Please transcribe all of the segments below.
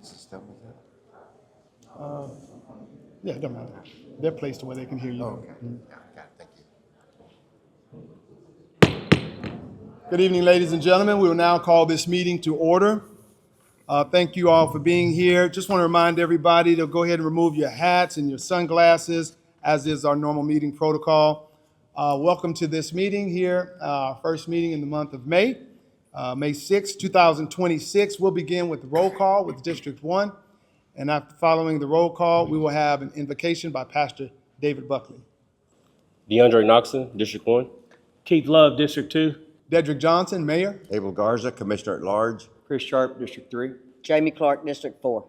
system is it? Yeah, it doesn't matter. They're placed where they can hear you. Oh, okay. Yeah, got it. Thank you. Good evening, ladies and gentlemen. We will now call this meeting to order. Thank you all for being here. Just want to remind everybody to go ahead and remove your hats and your sunglasses, as is our normal meeting protocol. Welcome to this meeting here, our first meeting in the month of May, May 6, 2026. We'll begin with the roll call with District 1. And after following the roll call, we will have an invocation by Pastor David Buckley. DeAndre Knoxon, District 1. Keith Love, District 2. Dedrick Johnson, Mayor. Abel Garza, Commissioner at Large. Chris Sharp, District 3. Jamie Clark, District 4.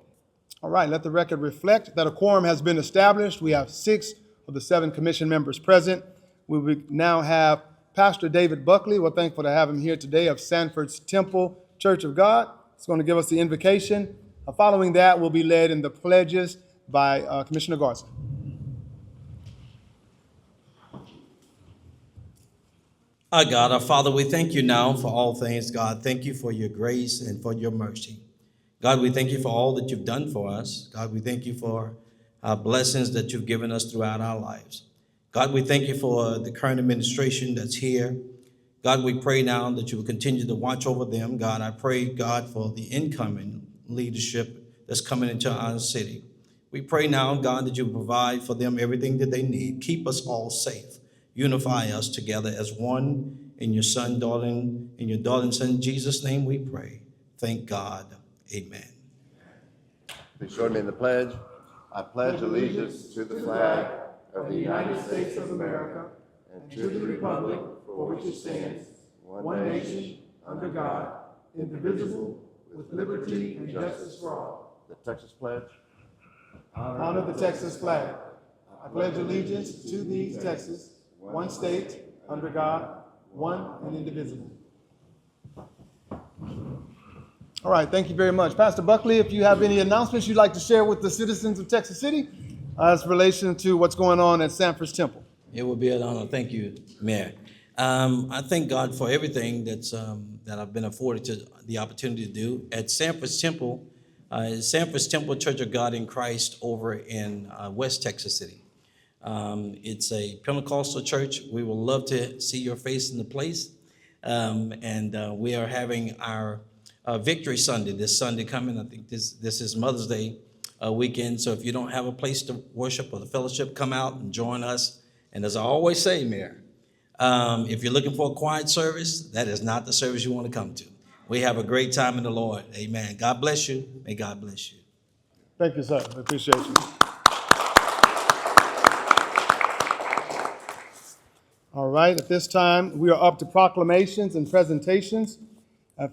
All right, let the record reflect that a quorum has been established. We have 6 of the 7 commission members present. We will now have Pastor David Buckley. We're thankful to have him here today of Sanford's Temple Church of God. He's going to give us the invocation. Following that, we'll be led in the pledges by Commissioner Garza. Our God, our Father, we thank you now for all things, God. Thank you for your grace and for your mercy. God, we thank you for all that you've done for us. God, we thank you for our blessings that you've given us throughout our lives. God, we thank you for the current administration that's here. God, we pray now that you will continue to watch over them. God, I pray, God, for the incoming leadership that's coming into our city. We pray now, God, that you provide for them everything that they need. Keep us all safe. Unify us together as one in your darling son Jesus' name we pray. Thank God. Amen. Please join me in the pledge. I pledge allegiance to the flag of the United States of America and to the republic for which it stands, one nation, under God, indivisible, with liberty and justice for all. The Texas pledge. Honor the Texas flag. I pledge allegiance to these Texas, one state, under God, one and indivisible. All right, thank you very much. Pastor Buckley, if you have any announcements you'd like to share with the citizens of Texas City as relation to what's going on at Sanford's Temple. It would be an honor. Thank you, Mayor. I thank God for everything that I've been afforded to the opportunity to do at Sanford's Temple Church of God in Christ over in West Texas City. It's a Pentecostal church. We would love to see your face in the place. And we are having our Victory Sunday this Sunday coming. I think this is Mother's Day weekend. So if you don't have a place to worship or the fellowship, come out and join us. And as I always say, Mayor, if you're looking for a quiet service, that is not the service you want to come to. We have a great time in the Lord. Amen. God bless you. May God bless you. Thank you, sir. I appreciate you. All right, at this time, we are up to proclamations and presentations.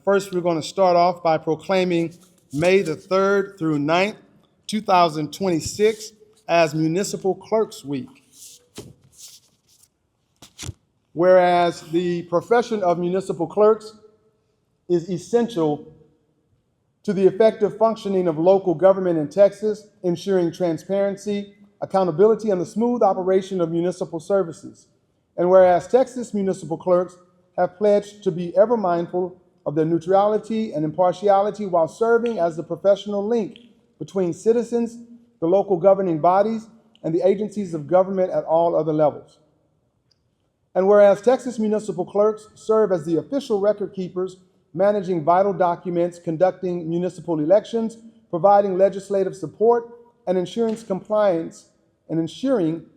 First, we're going to start off by proclaiming May the 3rd through 9th, 2026 as Municipal Clerks Week. Whereas the profession of municipal clerks is essential to the effective functioning of local government in Texas, ensuring transparency, accountability, and the smooth operation of municipal services. And whereas Texas municipal clerks have pledged to be ever mindful of their neutrality and impartiality while serving as the professional link between citizens, the local governing bodies, and the agencies of government at all other levels. And whereas Texas municipal clerks serve as the official record keepers, managing vital documents, conducting municipal elections, providing legislative support, and ensuring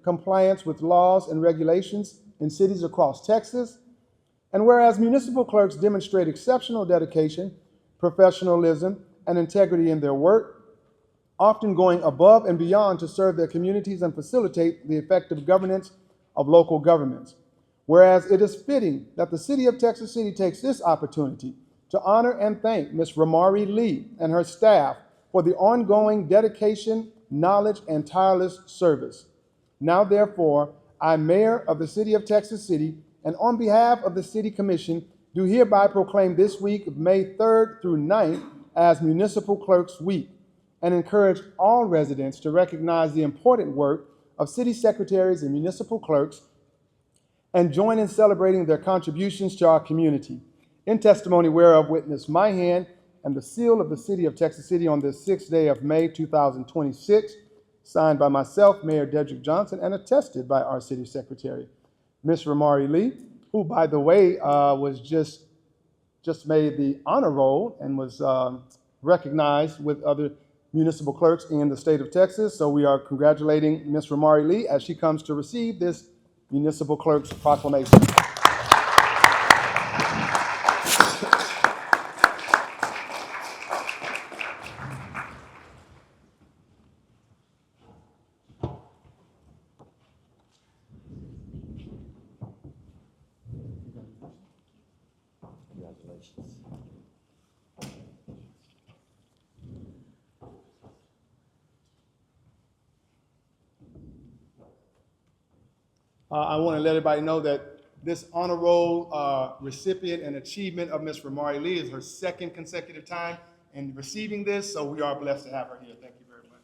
compliance with laws and regulations in cities across Texas. And whereas municipal clerks demonstrate exceptional dedication, professionalism, and integrity in their work, often going above and beyond to serve their communities and facilitate the effective governance of local governments. Whereas it is fitting that the city of Texas City takes this opportunity to honor and thank Ms. Ramari Lee and her staff for the ongoing dedication, knowledge, and tireless service. Now, therefore, I, Mayor of the City of Texas City, and on behalf of the City Commission, do hereby proclaim this week of May 3rd through 9th as Municipal Clerks Week, and encourage all residents to recognize the important work of city secretaries and municipal clerks and join in celebrating their contributions to our community. In testimony whereof witness my hand and the seal of the City of Texas City on this 6th day of May 2026, signed by myself, Mayor Dedrick Johnson, and attested by our City Secretary, Ms. Ramari Lee, who, by the way, was just made the honor roll and was recognized with other municipal clerks in the state of Texas. So we are congratulating Ms. Ramari Lee as she comes to receive this municipal clerk's proclamation. I want to let everybody know that this honor roll recipient and achievement of Ms. Ramari Lee is her second consecutive time in receiving this, so we are blessed to have her here. Thank you very much.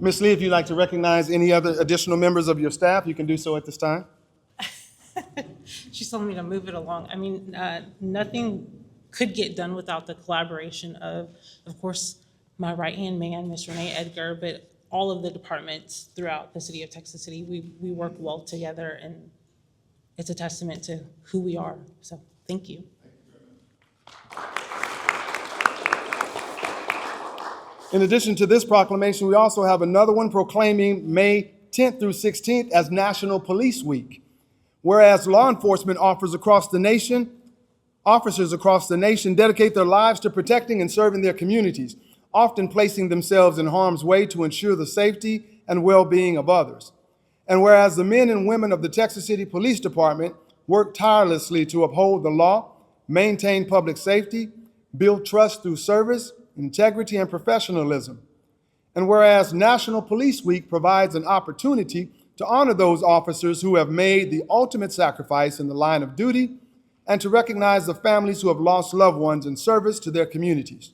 Ms. Lee, if you'd like to recognize any other additional members of your staff, you can do so at this time. She's telling me to move it along. I mean, nothing could get done without the collaboration of course, my right-hand man, Ms. Renee Edgar, but all of the departments throughout the city of Texas City. We work well together, and it's a testament to who we are. So thank you. In addition to this proclamation, we also have another one proclaiming May 10th through 16th as National Police Week. Whereas law enforcement officers across the nation dedicate their lives to protecting and serving their communities, often placing themselves in harm's way to ensure the safety and well-being of others. And whereas the men and women of the Texas City Police Department work tirelessly to uphold the law, maintain public safety, build trust through service, integrity, and professionalism. And whereas National Police Week provides an opportunity to honor those officers who have made the ultimate sacrifice in the line of duty, and to recognize the families who have lost loved ones in service to their communities.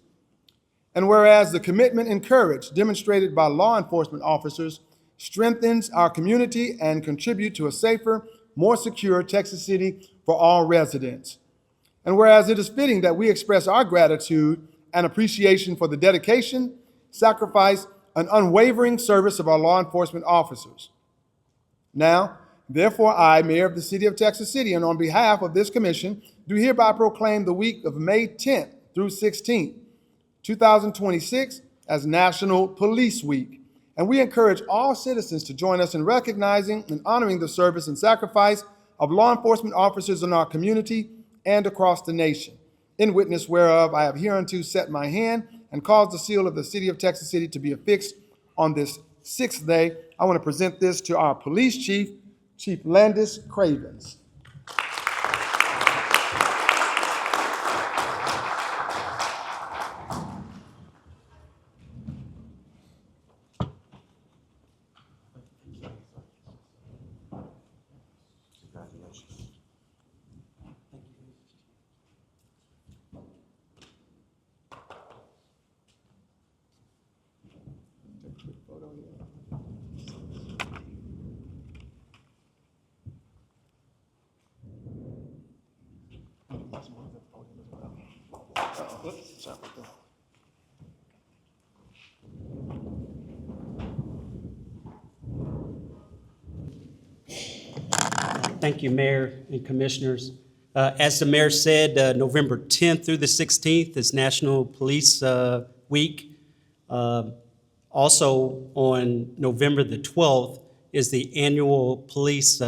And whereas the commitment and courage demonstrated by law enforcement officers strengthens our community and contribute to a safer, more secure Texas City for all residents. And whereas it is fitting that we express our gratitude and appreciation for the dedication, sacrifice, and unwavering service of our law enforcement officers. Now, therefore, I, Mayor of the City of Texas City, and on behalf of this commission, do hereby proclaim the week of May 10th through 16th, 2026, as National Police Week. And we encourage all citizens to join us in recognizing and honoring the service and sacrifice of law enforcement officers in our community and across the nation. In witness whereof, I have hereunto set my hand and caused the seal of the City of Texas City to be affixed on this 6th day. I want to present this to our police chief, Chief Landis Cravens. Thank you, Mayor and Commissioners. As the mayor said, November 10th through the 16th is National Police Week. Also, on November the 12th is the annual police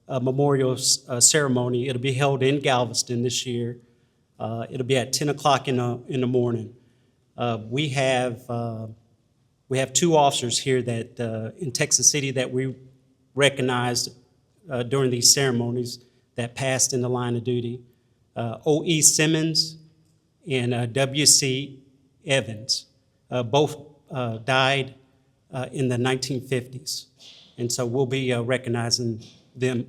memorial ceremony. It'll be held in Galveston this year. It'll be at 10 o'clock in the morning. We have 2 officers here that in Texas City that we recognized during these ceremonies that passed in the line of duty. O.E. Simmons and W.C. Evans. Both died in the 1950s. And so we'll be recognizing them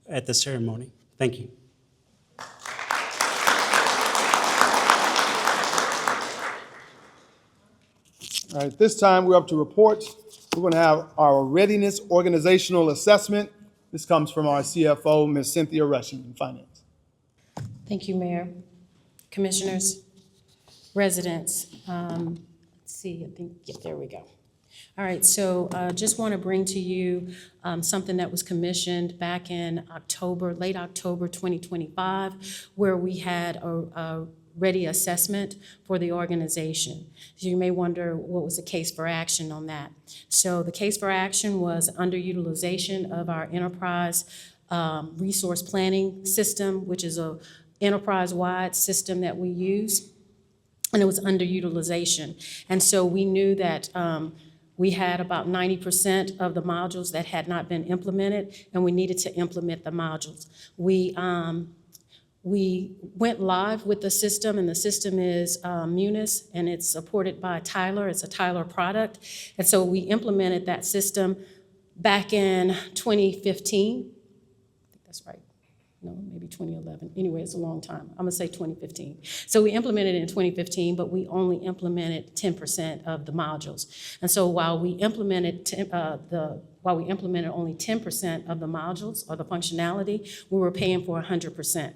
at the ceremony. Thank you. All right, this time we're up to reports. We're going to have our readiness organizational assessment. This comes from our CFO, Ms. Cynthia Rushing in Finance. Thank you, Mayor. Commissioners, residents, let's see, I think, yeah, there we go. All right, so just want to bring to you something that was commissioned back in October, late October 2025, where we had a ready assessment for the organization. So you may wonder what was the case for action on that. So the case for action was underutilization of our enterprise resource planning system, which is a enterprise-wide system that we use, and it was underutilization. And so we knew that we had about 90% of the modules that had not been implemented, and we needed to implement the modules. We went live with the system, and the system is Munis, and it's supported by Tyler. It's a Tyler product. And so we implemented that system back in 2015. I think that's right. No, maybe 2011. Anyway, it's a long time. I'm gonna say 2015. So we implemented it in 2015, but we only implemented 10% of the modules. And so while we implemented only 10% of the modules or the functionality, we were paying for 100%.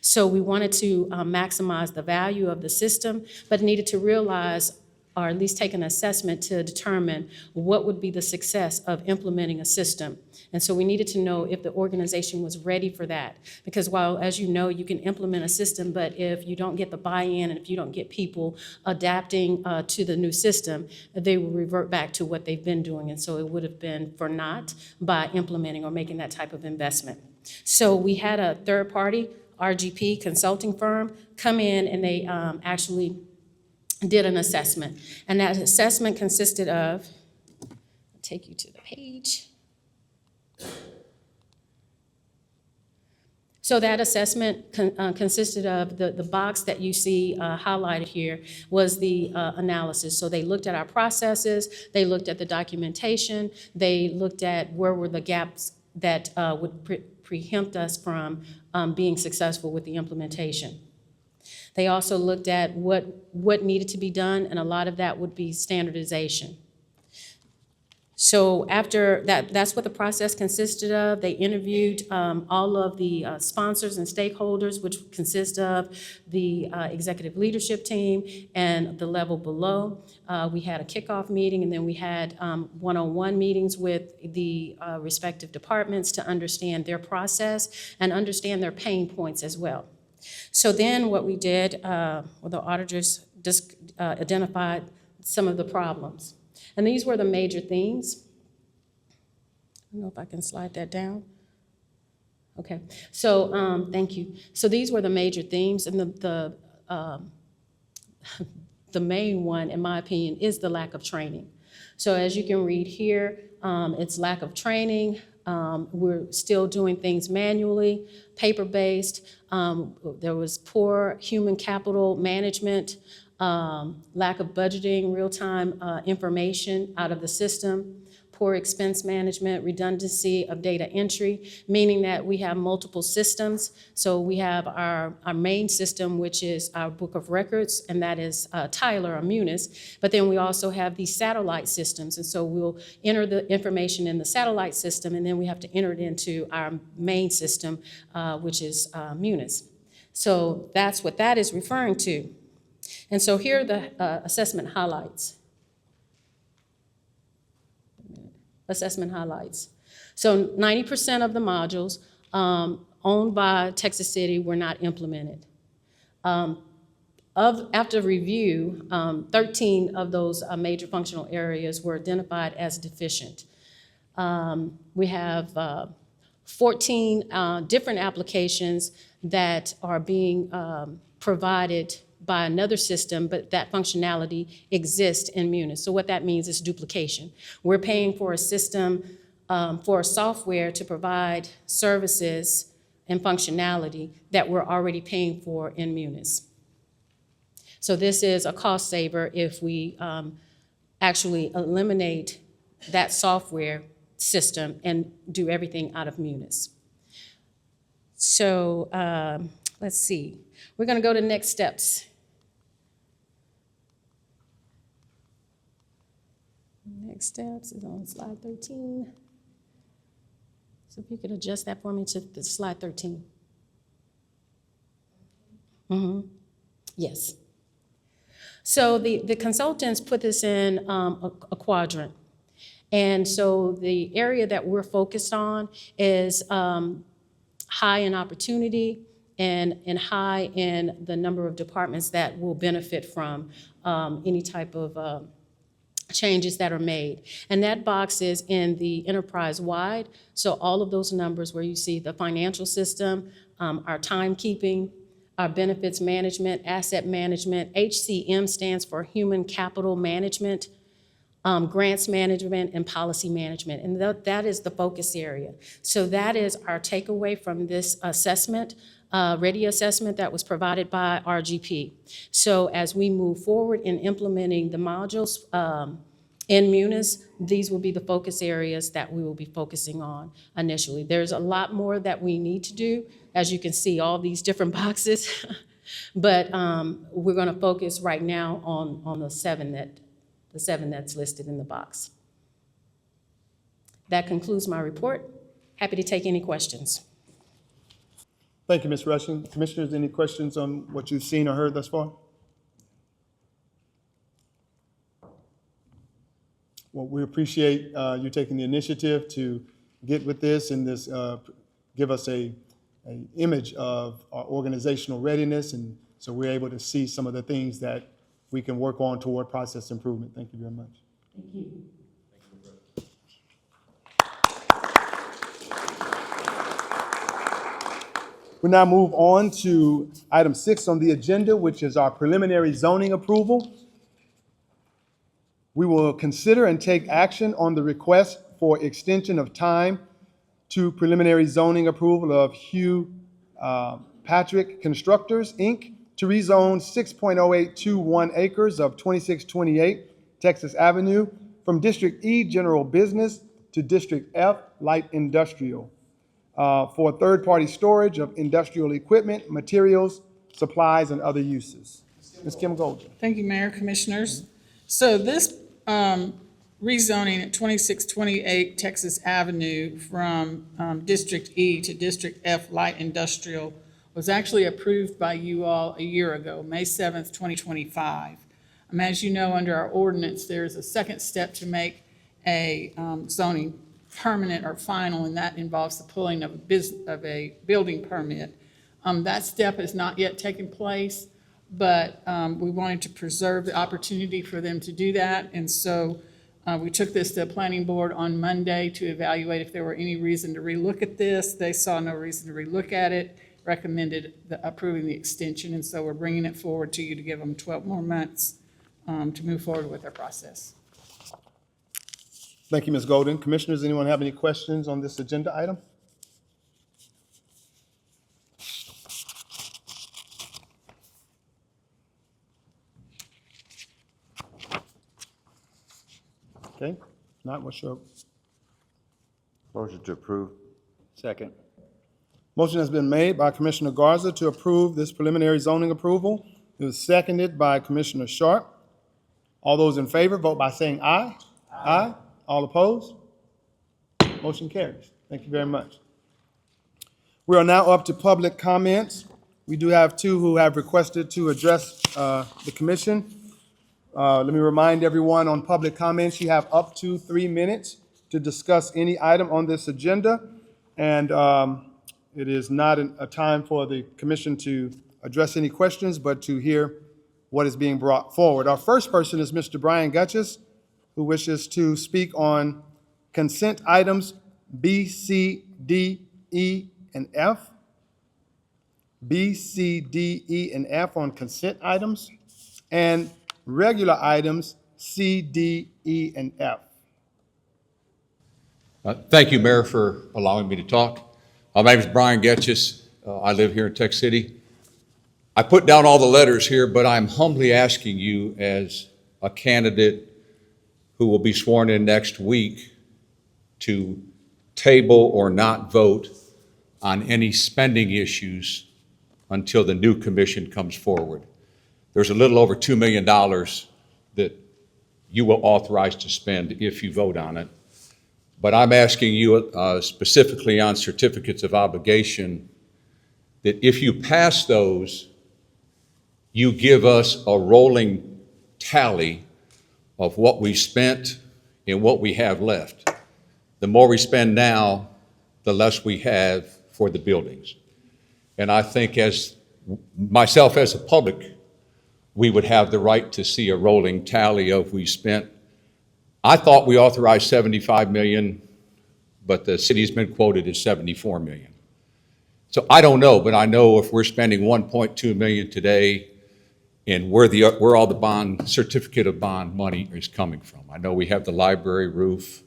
So we wanted to maximize the value of the system, but needed to realize, or at least take an assessment to determine what would be the success of implementing a system. And so we needed to know if the organization was ready for that. Because while, as you know, you can implement a system, but if you don't get the buy-in and if you don't get people adapting to the new system, they will revert back to what they've been doing. And so it would have been for naught by implementing or making that type of investment. So we had a third party, RGP consulting firm, come in, and they actually did an assessment. And that assessment consisted of, I'll take you to the page. So that assessment consisted of the box that you see highlighted here was the analysis. So they looked at our processes, they looked at the documentation, they looked at where were the gaps that would preempt us from being successful with the implementation. They also looked at what needed to be done, and a lot of that would be standardization. So after that, that's what the process consisted of. They interviewed all of the sponsors and stakeholders, which consist of the executive leadership team and the level below. We had a kickoff meeting, and then we had one-on-one meetings with the respective departments to understand their process and understand their pain points as well. So then what we did, the auditors just identified some of the problems. And these were the major themes. I don't know if I can slide that down. Okay, so thank you. So these were the major themes, and the main one, in my opinion, is the lack of training. So as you can read here, it's lack of training. We're still doing things manually, paper-based. There was poor human capital management, lack of budgeting, real-time information out of the system, poor expense management, redundancy of data entry, meaning that we have multiple systems. So we have our main system, which is our book of records, and that is Tyler or Munis. But then we also have these satellite systems. And so we'll enter the information in the satellite system, and then we have to enter it into our main system, which is Munis. So that's what that is referring to. And so here are the assessment highlights. Assessment highlights. So 90% of the modules owned by Texas City were not implemented. After review, 13 of those major functional areas were identified as deficient. We have 14 different applications that are being provided by another system, but that functionality exists in Munis. So what that means is duplication. We're paying for a system, for a software to provide services and functionality that we're already paying for in Munis. So this is a cost saver if we actually eliminate that software system and do everything out of Munis. So let's see. We're going to go to next steps. Next steps is on slide 13. So if you could adjust that for me to the slide 13. Yes. So the consultants put this in a quadrant. And so the area that we're focused on is high in opportunity and high in the number of departments that will benefit from any type of changes that are made. And that box is in the enterprise-wide. So all of those numbers where you see the financial system, our timekeeping, our benefits management, asset management, HCM stands for Human Capital Management, grants management, and policy management. And that is the focus area. So that is our takeaway from this assessment, ready assessment that was provided by RGP. So as we move forward in implementing the modules in Munis, these will be the focus areas that we will be focusing on initially. There's a lot more that we need to do. As you can see, all these different boxes. But we're going to focus right now on the seven that's listed in the box. That concludes my report. Happy to take any questions. Thank you, Ms. Rushing. Commissioners, any questions on what you've seen or heard thus far? Well, we appreciate you taking the initiative to get with this and this, give us an image of our organizational readiness, and so we're able to see some of the things that we can work on toward process improvement. Thank you very much. Thank you. We now move on to item 6 on the agenda, which is our preliminary zoning approval. We will consider and take action on the request for extension of time to preliminary zoning approval of Hugh Patrick Constructors, Inc., to rezone 6.0821 acres of 2628 Texas Avenue from District E General Business to District F Light Industrial for third-party storage of industrial equipment, materials, supplies, and other uses. Ms. Kim Golden. Thank you, Mayor, Commissioners. So this rezoning at 2628 Texas Avenue from District E to District F Light Industrial was actually approved by you all a year ago, May 7th, 2025. As you know, under our ordinance, there's a second step to make a zoning permanent or final, and that involves the pulling of a building permit. That step has not yet taken place, but we wanted to preserve the opportunity for them to do that. And so we took this to the planning board on Monday to evaluate if there were any reason to relook at this. They saw no reason to relook at it, recommended approving the extension. And so we're bringing it forward to you to give them 12 more months to move forward with their process. Thank you, Ms. Golden. Commissioners, anyone have any questions on this agenda item? Okay, not what's your Motion to approve. Second. motion has been made by Commissioner Garza to approve this preliminary zoning approval. It was seconded by Commissioner Sharp. All those in favor, vote by saying aye. Aye. All opposed? Motion carries. Thank you very much. We are now up to public comments. We do have two who have requested to address the commission. Let me remind everyone on public comments, you have up to 3 minutes to discuss any item on this agenda. And it is not a time for the commission to address any questions, but to hear what is being brought forward. Our first person is Mr. Brian Gutchess, who wishes to speak on consent items B, C, D, E, and F. B, C, D, E, and F on consent items, and regular items C, D, E, and F. Thank you, Mayor, for allowing me to talk. My name is Brian Getchis. I live here in Tech City. I put down all the letters here, but I'm humbly asking you as a candidate who will be sworn in next week to table or not vote on any spending issues until the new commission comes forward. There's a little over $2 million that you will authorize to spend if you vote on it. But I'm asking you specifically on certificates of obligation that if you pass those, you give us a rolling tally of what we spent and what we have left. The more we spend now, the less we have for the buildings. And I think as myself as a public, we would have the right to see a rolling tally of we spent. I thought we authorized 75 million, but the city's been quoted as 74 million. So I don't know, but I know if we're spending 1.2 million today and where all the certificate of bond money is coming from. I know we have the library roof,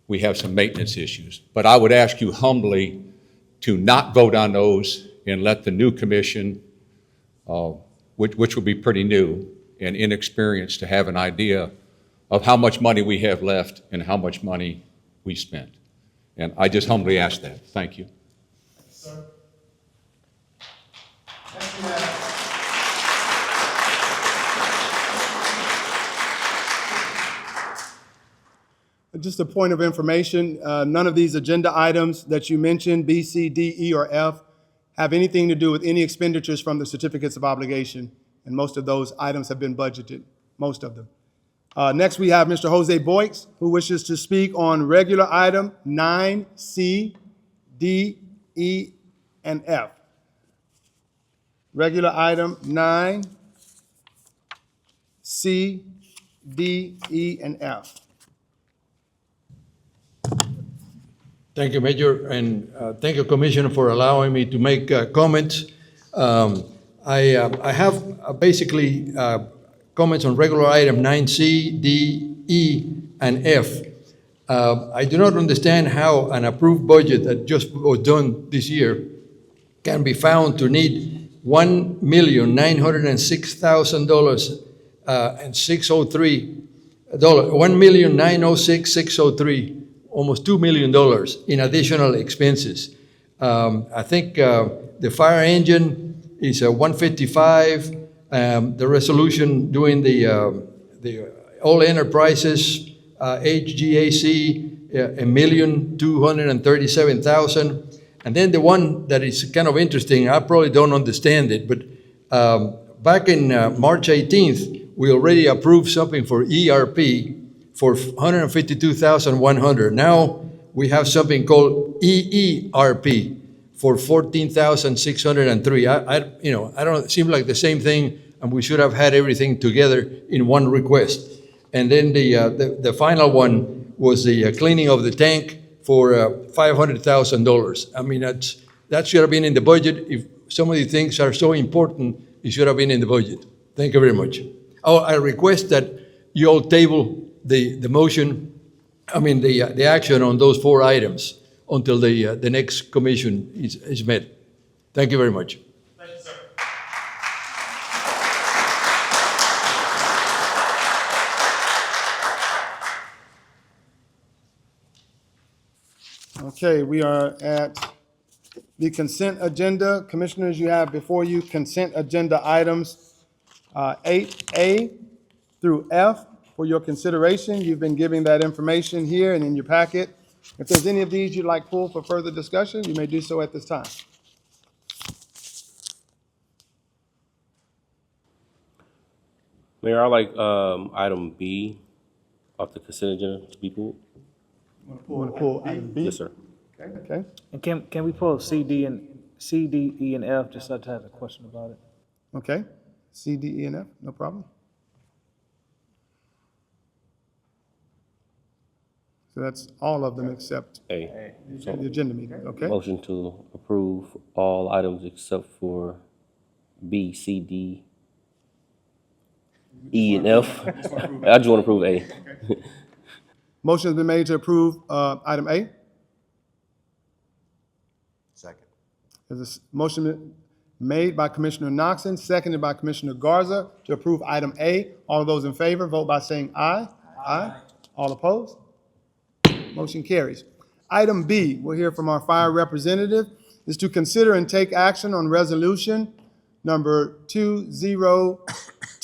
we have some maintenance issues, but I would ask you humbly to not vote on those and let the new commission, which will be pretty new and inexperienced, to have an idea of how much money we have left and how much money we spent. And I just humbly ask that. Thank you. Sir. Just a point of information, none of these agenda items that you mentioned, B, C, D, E, or F, have anything to do with any expenditures from the certificates of obligation, and most of those items have been budgeted, most of them. Next, we have Mr. Jose Boix, who wishes to speak on regular item 9C, D, E, and F. Regular item 9, C, D, E, and F. Thank you, Major, and thank you, Commissioner, for allowing me to make comments. I have basically comments on regular item 9C, D, E, and F. I do not understand how an approved budget that just was done this year can be found to need $1,906,000 and $603, $1,906,603, almost $2 million in additional expenses. I think the fire engine is a 155. The resolution doing the all enterprises, HGAC, $1,237,000. And then the one that is kind of interesting, I probably don't understand it, but back in March 18th, we already approved something for ERP for $152,100. Now we have something called EERP for $14,603. I don't, it seems like the same thing, and we should have had everything together in one request. And then the final one was the cleaning of the tank for $500,000. I mean, that should have been in the budget. If some of these things are so important, it should have been in the budget. Thank you very much. Oh, I request that you all table the motion, the action on those 4 items until the next commission is met. Thank you very much. Thank you, sir. Okay, we are at the consent agenda. Commissioners, you have before you consent agenda items 8A through F for your consideration. You've been giving that information here and in your packet. If there's any of these you'd like pulled for further discussion, you may do so at this time. Mayor, I like item B off the consent agenda to be pulled. You want to pull item B? Yes, sir. Okay. And can we pull C, D, E, and F, just so I have a question about it? Okay. C, D, E, and F, no problem. So that's all of them except A. the agenda meeting, okay? Motion to approve all items except for B, C, D, E, and F. I just want to approve A. Motion has been made to approve item A. Second. There's a motion made by Commissioner Knoxon, seconded by Commissioner Garza to approve item A. All of those in favor, vote by saying aye. Aye. All opposed? Motion carries. Item B, we'll hear from our fire representative, is to consider and take action on resolution number 2020-0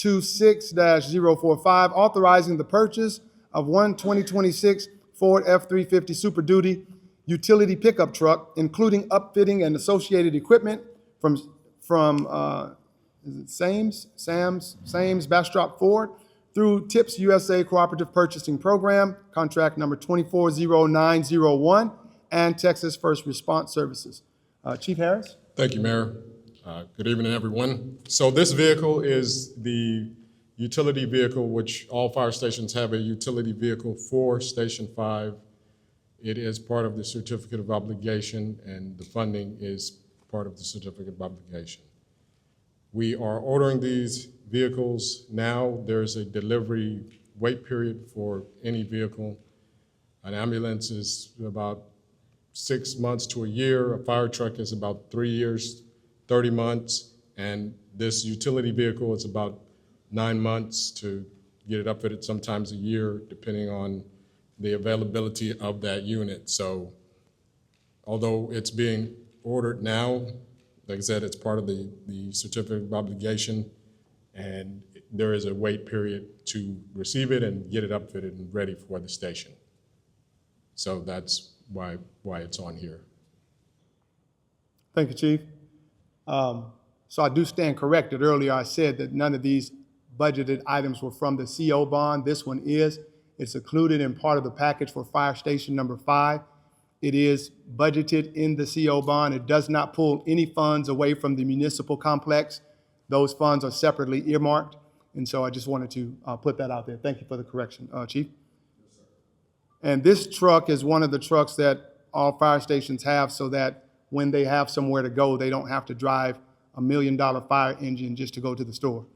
26-045, authorizing the purchase of one 2026 Ford F-350 Super Duty utility pickup truck, including upfitting and associated equipment from is it Sam's Bastrop Ford through TIPS USA Cooperative Purchasing Program, contract number 240901, and Texas First Response Services. Chief Harris? Thank you, Mayor. Good evening, everyone. So this vehicle is the utility vehicle, which all fire stations have a utility vehicle for Station 5. It is part of the certificate of obligation, and the funding is part of the certificate of obligation. We are ordering these vehicles now. There's a delivery wait period for any vehicle. An ambulance is about 6 months to a year. A fire truck is about 3 years, 30 months. And this utility vehicle is about 9 months to get it upfitted, sometimes a year, depending on the availability of that unit. So although it's being ordered now, like I said, it's part of the certificate of obligation, and there is a wait period to receive it and get it upfitted and ready for the station. So that's why it's on here. Thank you, Chief. So I do stand corrected. Earlier I said that none of these budgeted items were from the CO bond. This one is. It's included in part of the package for Fire Station number 5. It is budgeted in the CO bond. It does not pull any funds away from the municipal complex. Those funds are separately earmarked. And so I just wanted to put that out there. Thank you for the correction, Chief. And this truck is one of the trucks that all fire stations have so that when they have somewhere to go, they don't have to drive $1 million fire engine just to go to the store.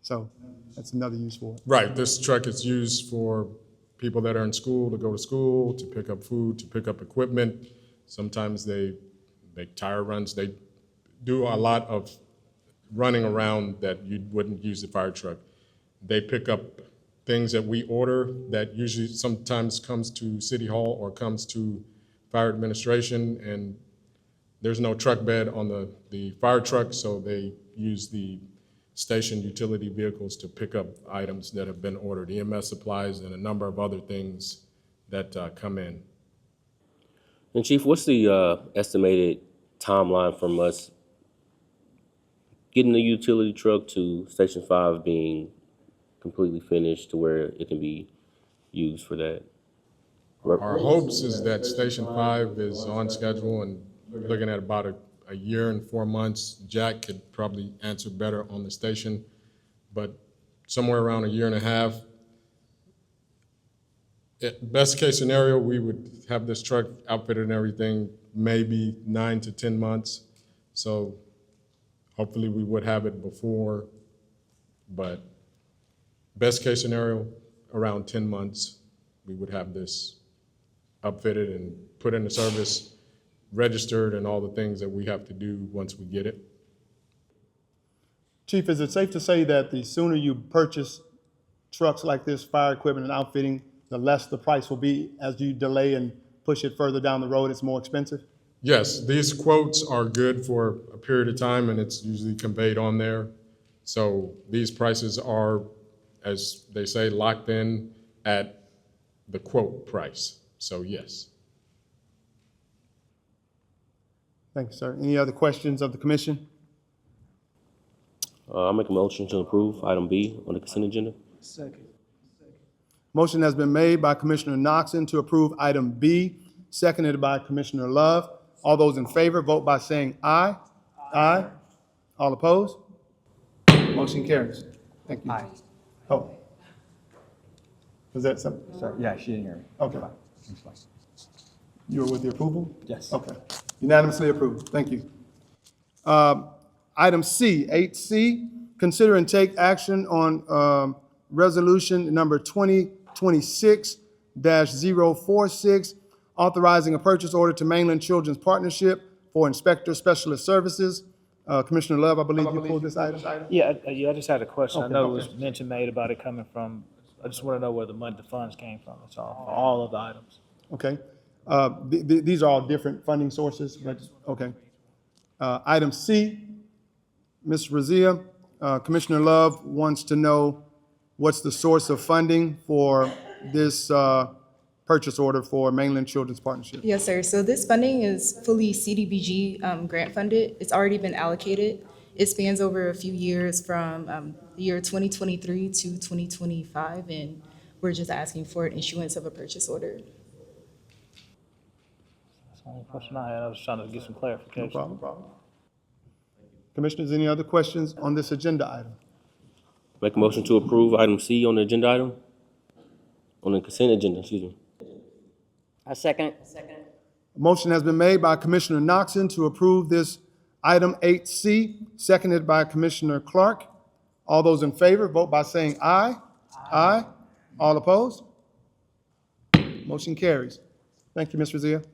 So that's another use for it. Right, this truck is used for people that are in school to go to school, to pick up food, to pick up equipment. Sometimes they make tire runs. They do a lot of running around that you wouldn't use the fire truck. They pick up things that we order that usually sometimes comes to City Hall or comes to fire administration, and there's no truck bed on the fire truck, so they use the station utility vehicles to pick up items that have been ordered, EMS supplies and a number of other things that come in. And Chief, what's the estimated timeline from us getting the utility truck to Station 5 being completely finished to where it can be used for that? Our hopes is that Station 5 is on schedule, and we're looking at about a year and 4 months. Jack could probably answer better on the station, but somewhere around a year and a half. Best case scenario, we would have this truck outfitted and everything, maybe 9 to 10 months. So hopefully we would have it before, but best case scenario, around 10 months, we would have this upfitted and put into service, registered, and all the things that we have to do once we get it. Chief, is it safe to say that the sooner you purchase trucks like this, fire equipment and outfitting, the less the price will be as you delay and push it further down the road, it's more expensive? Yes, these quotes are good for a period of time, and it's usually conveyed on there. So these prices are, as they say, locked in at the quote price. So yes. Thank you, sir. Any other questions of the commission? I'll make a motion to approve item B on the consent agenda. Second. Motion has been made by Commissioner Knoxon to approve item B, seconded by Commissioner Love. All those in favor, vote by saying aye. Aye. All opposed? Motion carries. Thank you. Aye. Oh. Was that something? Sorry, yeah, she didn't hear me. Okay. You were with the approval? Yes. Okay. Unanimously approved. Thank you. Item C, 8C, consider and take action on resolution number 2026-046, authorizing a purchase order to Mainland Children's Partnership for Inspector Specialist Services. Commissioner Love, I believe you pulled this item? Yeah, I just had a question. I Okay, know it okay. was mention made about it coming from, I just want to know where the money, the funds came from, that's all of the items. Okay. These are all different funding sources, but, okay. Item C, Ms. Razia, Commissioner Love wants to know what's the source of funding for this purchase order for Mainland Children's Partnership. Yes, sir. So this funding is fully CDBG grant funded. It's already been allocated. It spans over a few years from the year 2023 to 2025, and we're just asking for an issuance of a purchase order. That's the only question I had. I was trying to get some No clarification. problem. Commissioners, any other questions on this agenda item? Make a motion to approve item C on the agenda item? On the consent agenda, excuse me. I second it. A motion has been made by Commissioner Knoxon to approve this item 8C, seconded by Commissioner Clark. All those in favor, vote by saying aye. Aye. All opposed? Motion carries. Thank you, Ms. Razia.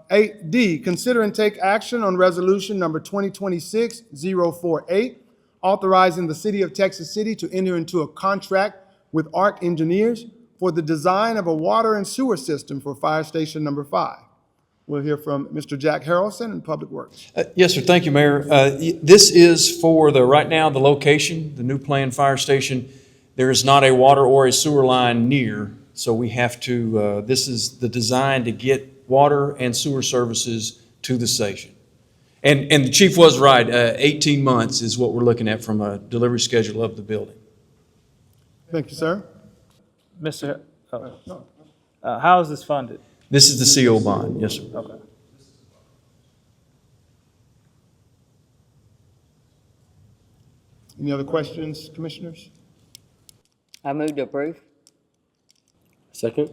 8D, consider and take action on resolution number 2026-048, authorizing the City of Texas City to enter into a contract with ARC Engineers for the design of a water and sewer system for Fire Station Number 5. We'll hear from Mr. Jack Harrelson in Public Works. Yes, sir. Thank you, Mayor. This is for right now, the location, the new planned fire station. There is not a water or a sewer line near, so we have to, this is the design to get water and sewer services to the station. And the chief was right, 18 months is what we're looking at from a delivery schedule of the building. Thank you, sir. Mr. How is this funded? This is the CO bond, yes, sir. Okay. Any other questions, commissioners? I move to approve. Second?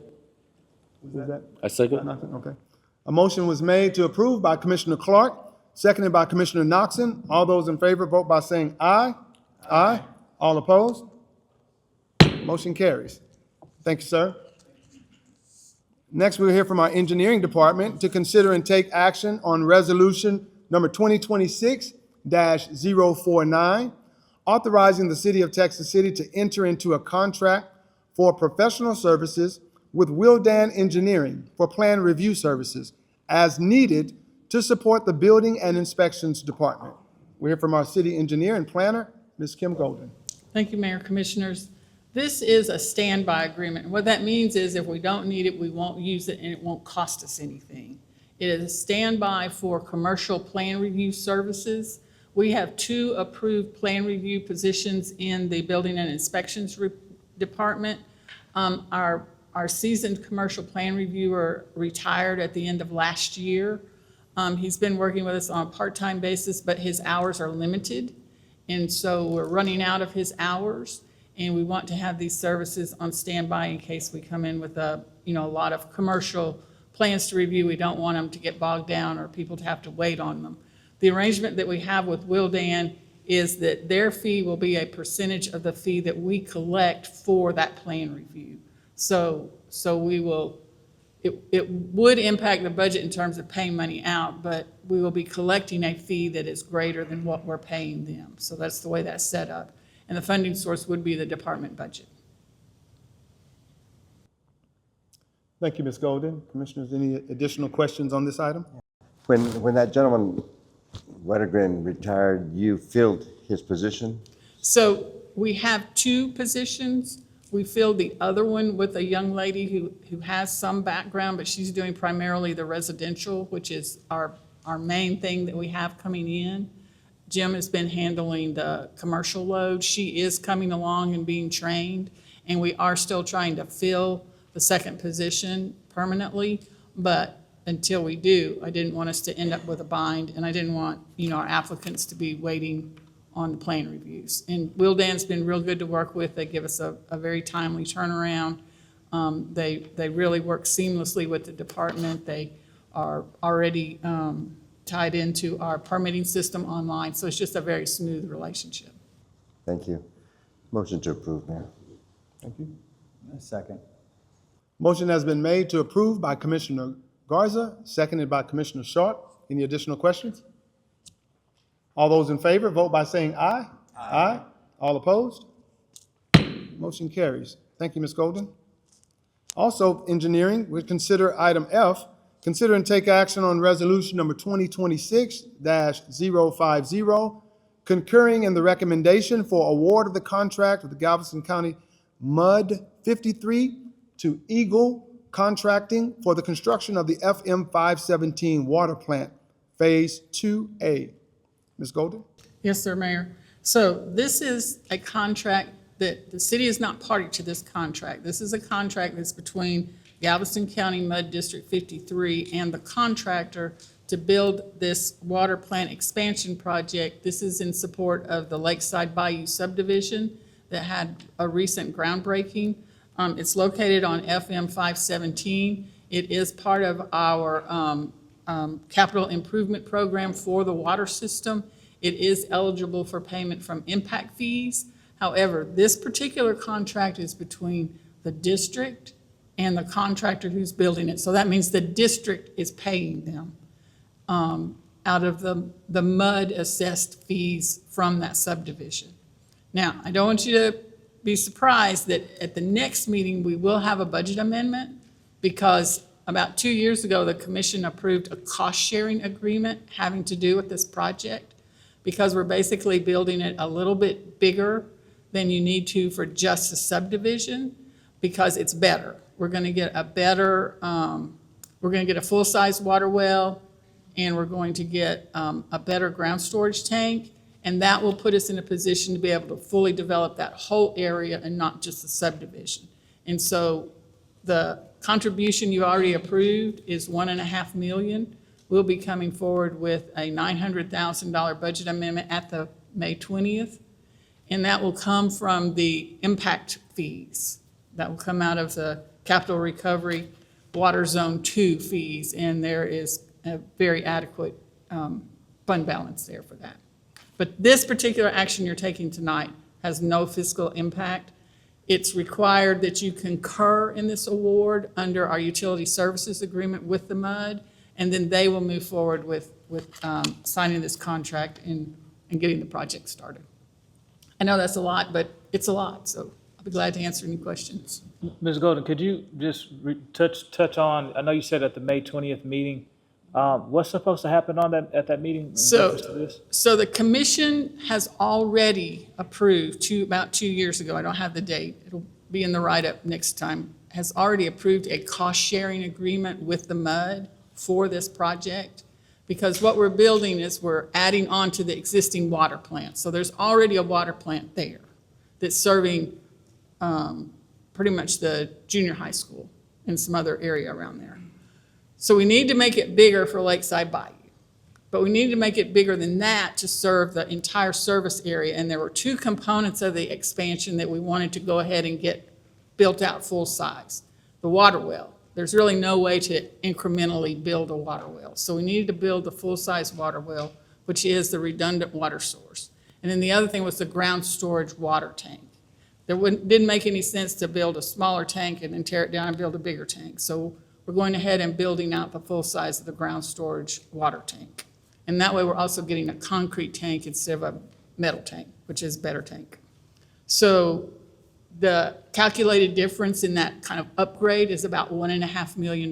Is that I second? nothing? Okay. A motion was made to approve by Commissioner Clark, seconded by Commissioner Knoxon. All those in favor, vote by saying aye. Aye. All opposed? Motion carries. Thank you, sir. Next, we'll hear from our engineering department to consider and take action on resolution number 2026-049, authorizing the City of Texas City to enter into a contract for professional services with Wildan Engineering for plan review services as needed to support the Building and Inspections Department. We'll hear from our city engineer and planner, Ms. Kim Golden. Thank you, Mayor, Commissioners. This is a standby agreement. What that means is if we don't need it, we won't use it, and it won't cost us anything. It is a standby for commercial plan review services. We have 2 approved plan review positions in the Building and Inspections Department. Our seasoned commercial plan reviewer retired at the end of last year. He's been working with us on a part-time basis, but his hours are limited. And so we're running out of his hours, and we want to have these services on standby in case we come in with a lot of commercial plans to review. We don't want them to get bogged down or people to have to wait on them. The arrangement that we have with Wildan is that their fee will be a percentage of the fee that we collect for that plan review. So we will, it would impact the budget in terms of paying money out, but we will be collecting a fee that is greater than what we're paying them. So that's the way that's set up. And the funding source would be the department budget. Thank you, Ms. Golden. Commissioners, any additional questions on this item? When that gentleman, Weddergren, retired, you filled his position? So we have 2 positions. We filled the other one with a young lady who has some background, but she's doing primarily the residential, which is our main thing that we have coming in. Jim has been handling the commercial load. She is coming along and being trained, and we are still trying to fill the second position permanently. But until we do, I didn't want us to end up with a bind, and I didn't want, our applicants to be waiting on the plan reviews. And Wildan's been real good to work with. They give us a very timely turnaround. They really work seamlessly with the department. They are already tied into our permitting system online, so it's just a very smooth relationship. Thank you. Motion to approve, Mayor. Thank you. Second. Motion has been made to approve by Commissioner Garza, seconded by Commissioner Sharp. Any additional questions? All those in favor, vote by saying aye. Aye. All opposed? Motion carries. Thank you, Ms. Golden. Also, engineering, we'll consider item F, consider and take action on resolution number 2026-050, concurring in the recommendation for award of the contract with the Galveston County MUD 53 to Eagle Contracting for the construction of the FM 517 water plant, Phase 2A. Ms. Golden? Yes, sir, Mayor. So this is a contract that the city is not party to this contract. This is a contract that's between Galveston County MUD District 53 and the contractor to build this water plant expansion project. This is in support of the Lakeside Bayou subdivision that had a recent groundbreaking. It's located on FM 517. It is part of our capital improvement program for the water system. It is eligible for payment from impact fees. However, this particular contract is between the district and the contractor who's building it. So that means the district is paying them out of the MUD assessed fees from that subdivision. Now, I don't want you to be surprised that at the next meeting, we will have a budget amendment because about 2 years ago, the commission approved a cost-sharing agreement having to do with this project because we're basically building it a little bit bigger than you need to for just a subdivision because it's better. We're going to get a better, we're going to get a full-size water well, and we're going to get a better ground storage tank, and that will put us in a position to be able to fully develop that whole area and not just the subdivision. And so the contribution you already approved is $1.5 million. We'll be coming forward with a $900,000 budget amendment at the May 20th, and that will come from the impact fees. That will come out of the Capital Recovery Water Zone 2 fees, and there is a very adequate fund balance there for that. But this particular action you're taking tonight has no fiscal impact. It's required that you concur in this award under our utility services agreement with the MUD, and then they will move forward with signing this contract and getting the project started. I know that's a lot, but it's a lot, so I'll be glad to answer any questions. Ms. Golden, could you just touch on, I know you said at the May 20th meeting, what's supposed to happen on at that meeting? So the commission has already approved about 2 years ago, I don't have the date, it'll be in the write-up next time, has already approved a cost-sharing agreement with the MUD for this project. Because what we're building is we're adding on to the existing water plant. So there's already a water plant there that's serving pretty much the junior high school and some other area around there. So we need to make it bigger for Lakeside Bayou. But we need to make it bigger than that to serve the entire service area. And there were two components of the expansion that we wanted to go ahead and get built out full size. The water well. There's really no way to incrementally build a water well. So we needed to build the full-size water well, which is the redundant water source. And then the other thing was the ground storage water tank. Didn't make any sense to build a smaller tank and then tear it down and build a bigger tank. So we're going ahead and building out the full size of the ground storage water tank. And that way we're also getting a concrete tank instead of a metal tank, which is a better tank. So the calculated difference in that kind of upgrade is about $1.5 million.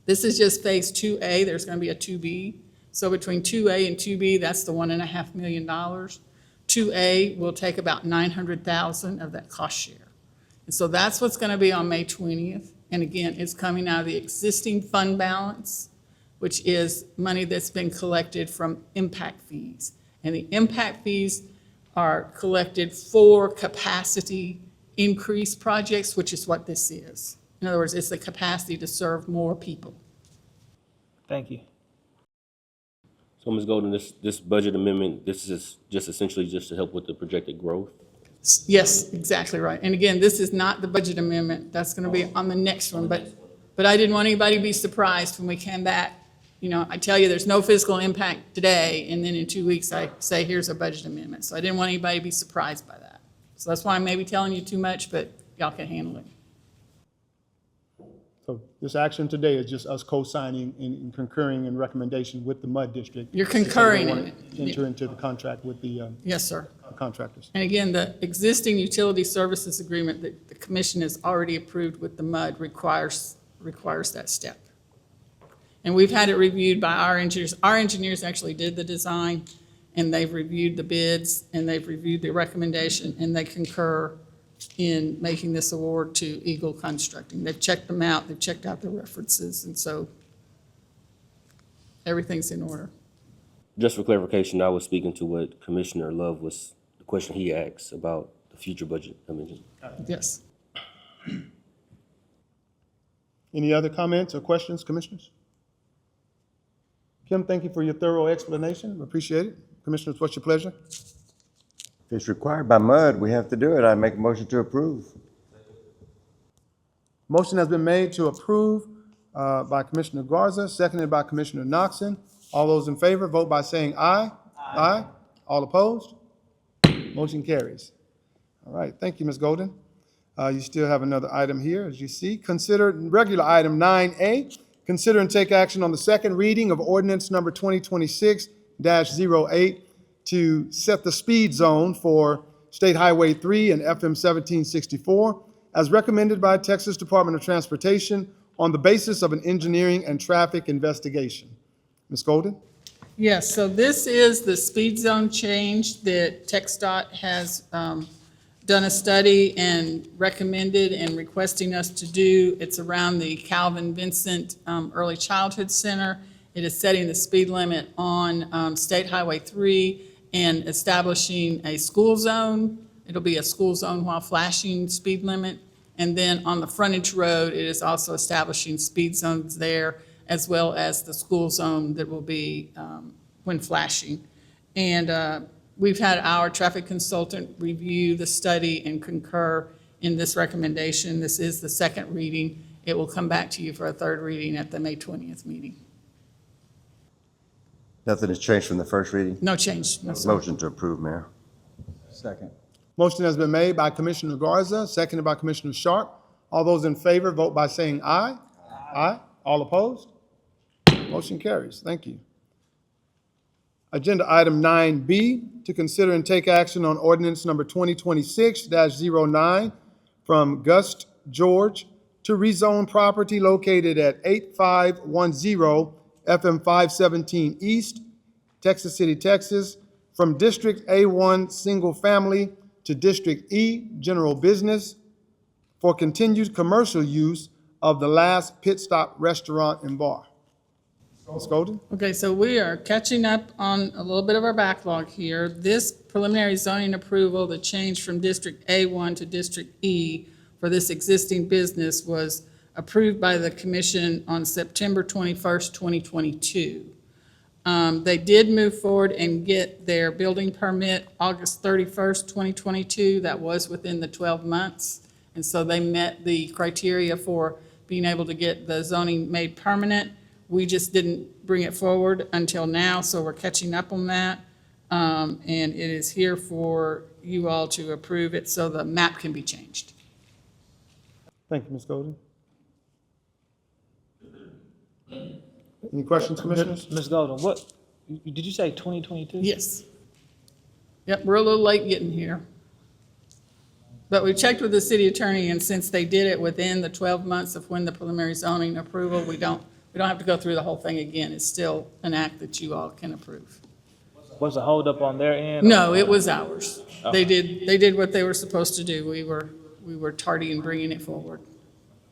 This is just phase 2A. There's going to be a 2B. So between 2A and 2B, that's the $1.5 million. 2A will take about $900,000 of that cost share. And so that's what's going to be on May 20th. And again, it's coming out of the existing fund balance, which is money that's been collected from impact fees. And the impact fees are collected for capacity increase projects, which is what this is. In other words, it's the capacity to serve more people. Thank you. So, Ms. Golden, this budget amendment, this is just essentially just to help with the projected growth? Yes, exactly right. And again, this is not the budget amendment. That's going to be on the next one. But I didn't want anybody to be surprised when we came back. You know, I tell you there's no fiscal impact today, and then in 2 weeks I say here's a budget amendment. So I didn't want anybody to be surprised by that. So that's why I may be telling you too much, but y'all can handle it. So this action today is just us co-signing and concurring in recommendation with the MUD district. You're concurring in it. Enter into the contract with the Yes, sir. contractors. And again, the existing utility services agreement that the commission has already approved with the MUD requires that step. And we've had it reviewed by our engineers. Our engineers actually did the design, and they've reviewed the bids, and they've reviewed the recommendation, and they concur in making this award to Eagle Constructing. They've checked them out, they've checked out the references, and so everything's in order. Just for clarification, I was speaking to what Commissioner Love was, the question he asked about the future budget amendment. Yes. Any other comments or questions, commissioners? Kim, thank you for your thorough explanation. Appreciate it. Commissioners, what's your pleasure? If it's required by MUD, we have to do it. I make a motion to approve. Motion has been made to approve by Commissioner Garza, seconded by Commissioner Knoxon. All those in favor, vote by saying aye. Aye. All opposed? Motion carries. All right, thank you, Ms. Golden. You still have another item here, as you see. Consider regular item 9A, consider and take action on the second reading of ordinance number 2026-08 to set the speed zone for State Highway 3 and FM 1764 as recommended by Texas Department of Transportation on the basis of an engineering and traffic investigation. Ms. Golden? Yes, so this is the speed zone change that TxDOT has done a study and recommended and requesting us to do. It's around the Calvin Vincent Early Childhood Center. It is setting the speed limit on State Highway 3 and establishing a school zone. It'll be a school zone while flashing speed limit. And then on the frontage road, it is also establishing speed zones there, as well as the school zone that will be when flashing. And we've had our traffic consultant review the study and concur in this recommendation. This is the second reading. It will come back to you for a third reading at the May 20th meeting. Nothing has changed from the first reading? No change, no, sir. Motion to approve, Mayor. Second. Motion has been made by Commissioner Garza, seconded by Commissioner Sharp. All those in favor, vote by saying aye. Aye. All opposed? Motion carries. Thank you. Agenda item 9B, to consider and take action on ordinance number 2026-09 from Gust George to rezone property located at 8510 FM 517 East, Texas City, Texas, from District A1 Single Family to District E General Business for continued commercial use of the Last Pit Stop Restaurant and Bar. Ms. Golden? Okay, so we are catching up on a little bit of our backlog here. This preliminary zoning approval, the change from District A1 to District E for this existing business was approved by the commission on September 21st, 2022. They did move forward and get their building permit August 31st, 2022. That was within the 12 months. And so they met the criteria for being able to get the zoning made permanent. We just didn't bring it forward until now, so we're catching up on that. And it is here for you all to approve it so the map can be changed. Thank you, Ms. Golden. Any questions, commissioners? Ms. Golden, what, did you say 2022? Yes. Yep, we're a little late getting here. But we checked with the city attorney, and since they did it within the 12 months of when the preliminary zoning approval, we don't have to go through the whole thing again. It's still an act that you all can approve. Was the holdup on their end? No, it was ours. They did what they were supposed to do. We were tardy in bringing it forward.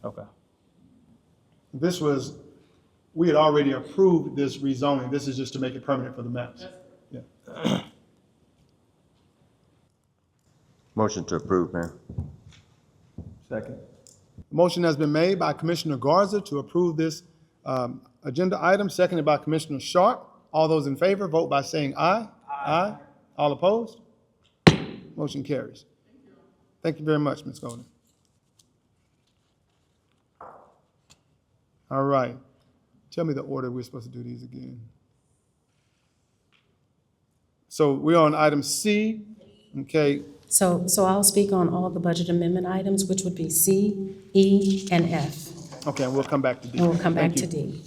Okay. This was, we had already approved this rezoning. This is just to make it permanent for the maps. Yeah. Motion to approve, Mayor. Second. Motion has been made by Commissioner Garza to approve this agenda item, seconded by Commissioner Sharp. All those in favor, vote by saying aye. Aye. All opposed? Motion carries. Thank you very much, Ms. Golden. All right. Tell me the order we're supposed to do these again. So we're on item C, okay. So I'll speak on all the budget amendment items, which would be C, E, and F. Okay, and we'll come back to D. And we'll come back Thank to you. D.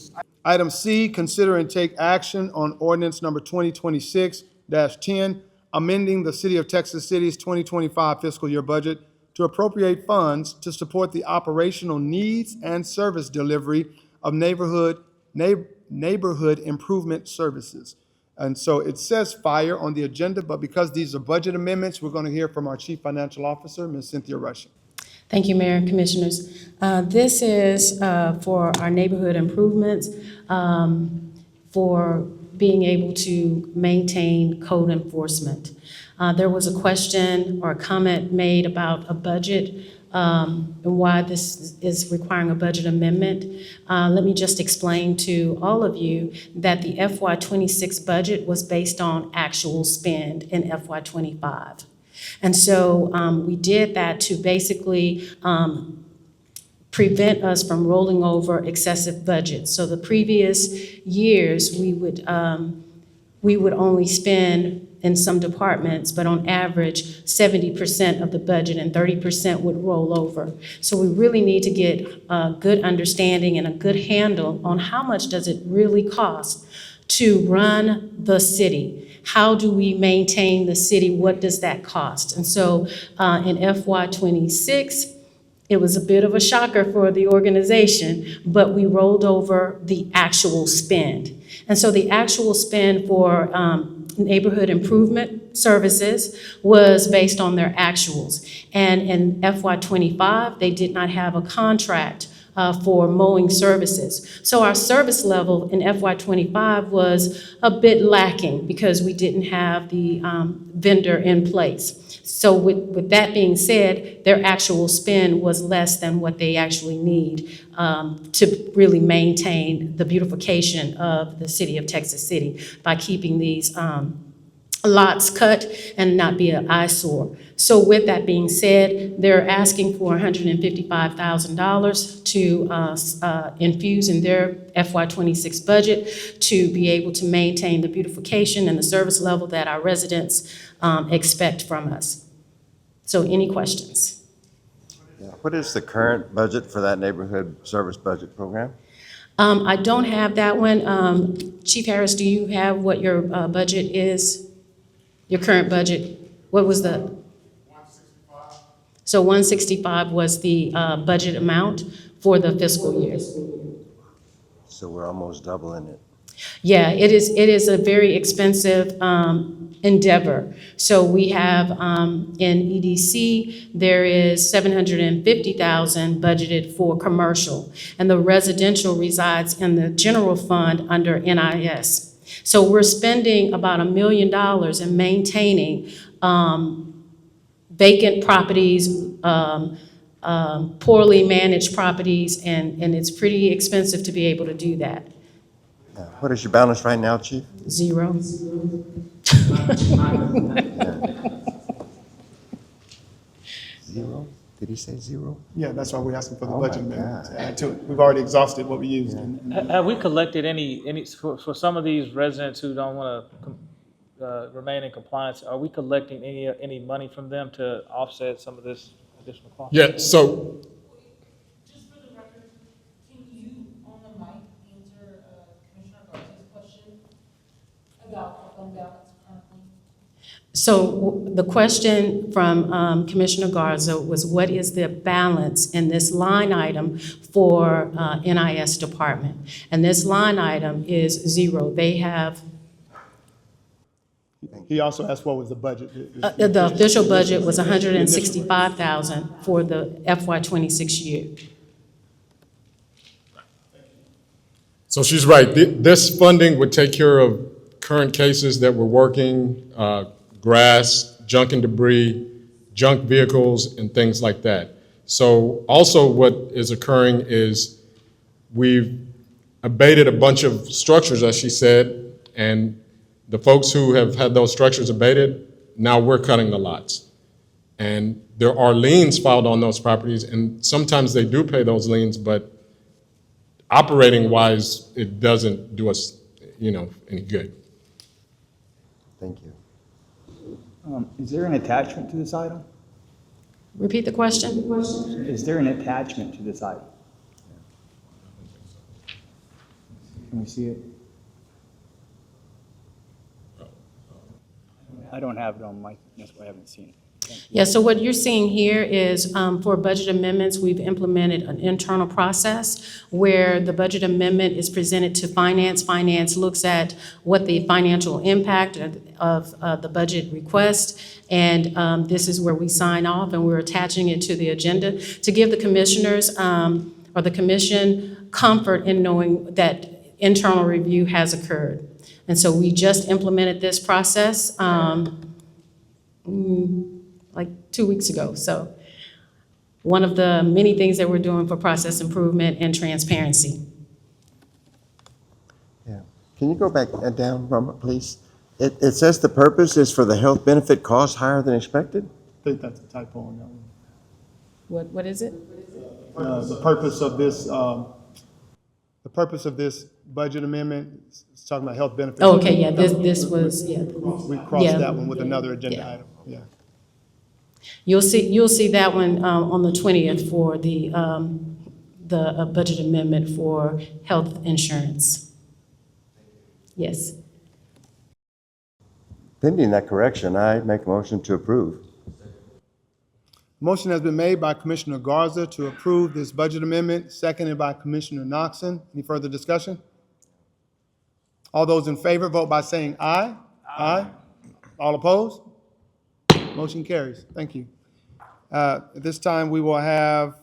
Item C, consider and take action on ordinance number 2026-10, amending the City of Texas City's 2025 fiscal year budget to appropriate funds to support the operational needs and service delivery of neighborhood improvement services. And so it says fire on the agenda, but because these are budget amendments, we're going to hear from our Chief Financial Officer, Ms. Cynthia Rushing. Thank you, Mayor and Commissioners. This is for our neighborhood improvements, for being able to maintain code enforcement. There was a question or a comment made about a budget and why this is requiring a budget amendment. Let me just explain to all of you that the FY26 budget was based on actual spend in FY25. And so we did that to basically prevent us from rolling over excessive budgets. So the previous years, we would only spend in some departments, but on average, 70% of the budget and 30% would roll over. So we really need to get a good understanding and a good handle on how much does it really cost to run the city. How do we maintain the city? What does that cost? And so in FY26, it was a bit of a shocker for the organization, but we rolled over the actual spend. And so the actual spend for neighborhood improvement services was based on their actuals. And in FY25, they did not have a contract for mowing services. So our service level in FY25 was a bit lacking because we didn't have the vendor in place. So with that being said, their actual spend was less than what they actually need to really maintain the beautification of the city of Texas City by keeping these lots cut and not be an eyesore. So with that being said, they're asking for $155,000 to infuse in their FY26 budget to be able to maintain the beautification and the service level that our residents expect from us. So any questions? Yeah. What is the current budget for that neighborhood service budget program? I don't have that one. Chief Harris, do you have what your budget is? Your current budget? What was the? 165. So 165 was the budget amount for the fiscal year. So we're almost doubling it. Yeah, it is a very expensive endeavor. So we have in EDC, there is $750,000 budgeted for commercial, and the residential resides in the general fund under NIS. So we're spending about $1 million in maintaining vacant properties, poorly managed properties, and it's pretty expensive to be able to do that. What is your balance right now, Chief? Zero. Zero? Did he say zero? Yeah, that's why we're asking for the Oh, budget my amendment God. to add to it. We've already exhausted what we used. Have we collected any, for some of these residents who don't want to remain in compliance, are we collecting any money from them to offset some of this additional cost? Yeah, so Just for the record, can you, on the mic, answer Commissioner Garcia's question about the fund balance currently? So the question from Commissioner Garza was, what is the balance in this line item for NIS department? And this line item is zero. They have, He also asked what was the budget. the official budget was $165,000 for the FY26 year. So she's right. This funding would take care of current cases that we're working, grass, junk and debris, junk vehicles, and things like that. So also what is occurring is we've abated a bunch of structures, as she said, and the folks who have had those structures abated, now we're cutting the lots. And there are liens filed on those properties, and sometimes they do pay those liens, but operating-wise, it doesn't do us, any good. Thank you. Is there an attachment to this item? Repeat the question? Is there an attachment to this item? Can we see it? I don't have it on my, that's why I haven't seen it. Yeah, so what you're seeing here is for budget amendments, we've implemented an internal process where the budget amendment is presented to finance. Finance looks at what the financial impact of the budget request, and this is where we sign off, and we're attaching it to the agenda to give the commissioners or the commission comfort in knowing that internal review has occurred. And so we just implemented this process like 2 weeks ago. So one of the many things that we're doing for process improvement and transparency. Yeah. Can you go back down, Robert, please? It says the purpose is for the health benefit cost higher than expected? I think that's a typo on that one. What is it? The purpose of this budget amendment is talking about health benefits. Oh, okay, yeah, this was, yeah. We crossed Yeah. that one with another agenda Yeah. item, yeah. You'll see that one on the 20th for the budget amendment for health insurance. Yes. Pending that correction, I make a motion to approve. Motion has been made by Commissioner Garza to approve this budget amendment, seconded by Commissioner Knoxon. Any further discussion? All those in favor, vote by saying aye. Aye. All opposed? Motion carries. Thank you. At this time, we will have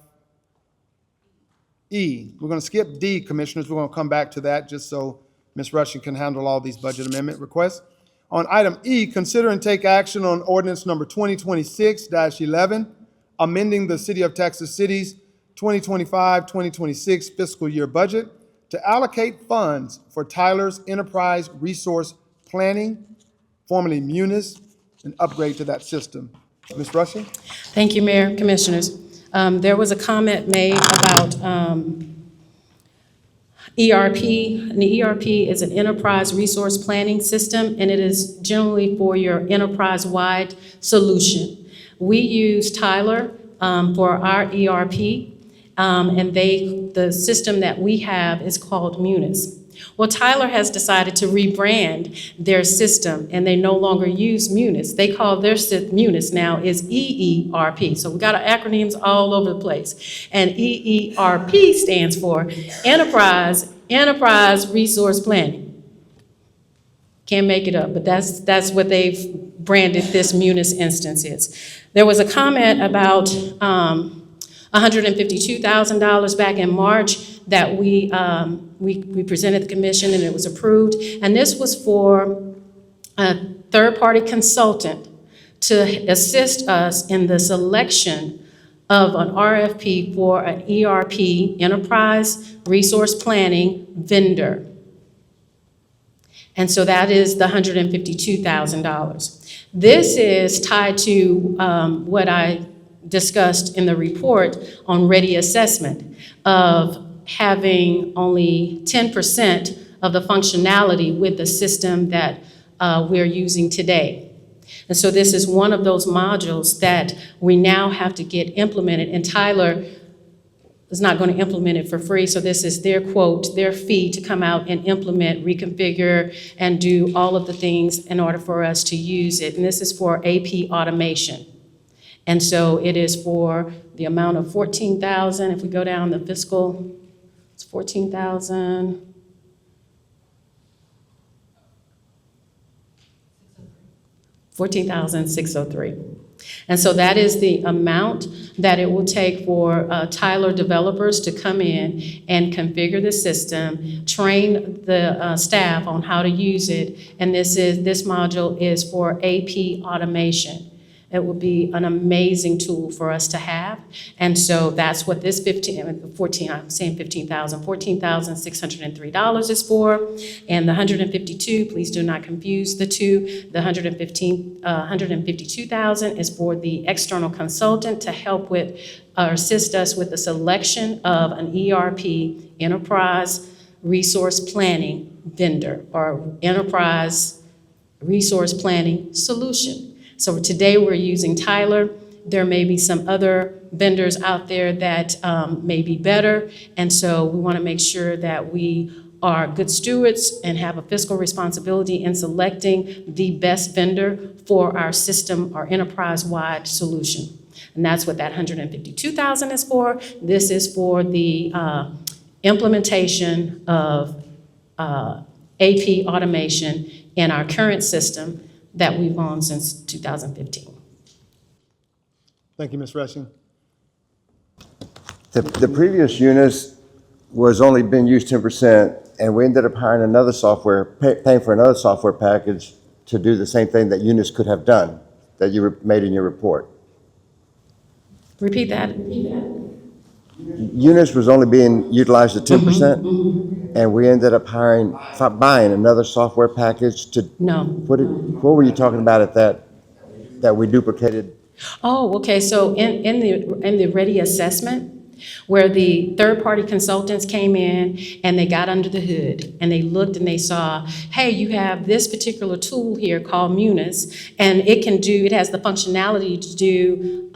E. We're going to skip D, Commissioners. We're going to come back to that just so Ms. Rushing can handle all these budget amendment requests. On item E, consider and take action on ordinance number 2026-11, amending the City of Texas City's 2025-2026 fiscal year budget to allocate funds for Tyler's Enterprise Resource Planning, formerly Munis, an upgrade to that system. Ms. Rushing? Thank you, Mayor, Commissioners. There was a comment made about ERP. An ERP is an enterprise resource planning system, and it is generally for your enterprise-wide solution. We use Tyler for our ERP, and the system that we have is called Munis. Well, Tyler has decided to rebrand their system, and they no longer use Munis. They call their Munis now is EERP. So we got our acronyms all over the place. And EERP stands for Enterprise Resource Planning. Can't make it up, but that's what they've branded this Munis instance is. There was a comment about $152,000 back in March that we presented the commission and it was approved. And this was for a third-party consultant to assist us in the selection of an RFP for an ERP, Enterprise Resource Planning vendor. And so that is the $152,000. This is tied to what I discussed in the report on ready assessment of having only 10% of the functionality with the system that we're using today. And so this is one of those modules that we now have to get implemented, and Tyler is not going to implement it for free, so this is their quote, their fee to come out and implement, reconfigure, and do all of the things in order for us to use it. And this is for AP automation. And so it is for the amount of $14,000. If we go down the fiscal, it's $14,000. $14,603. And so that is the amount that it will take for Tyler developers to come in and configure the system, train the staff on how to use it, and this module is for AP automation. It will be an amazing tool for us to have. And so that's what this $14,603 is for. And the 152, please do not confuse the two. The 152,000 is for the external consultant to help with, or assist us with the selection of an ERP, Enterprise Resource Planning vendor, or Enterprise Resource Planning solution. So today we're using Tyler. There may be some other vendors out there that may be better. And so we want to make sure that we are good stewards and have a fiscal responsibility in selecting the best vendor for our system, our enterprise-wide solution. And that's what that $152,000 is for. This is for the implementation of AP automation in our current system that we've owned since 2015. Thank you, Ms. Rushing. The previous Eunice was only being used 10%, and we ended up hiring another software, paying for another software package to do the same thing that Eunice could have done, that you made in your report. Repeat that. Eunice was only being utilized at 10%, and we ended up buying another software package to. No. What were you talking about at that we duplicated? Oh, okay, so in the ready assessment, where the third-party consultants came in and they got under the hood and they looked and they saw, hey, you have this particular tool here called Munis, and it has the functionality to do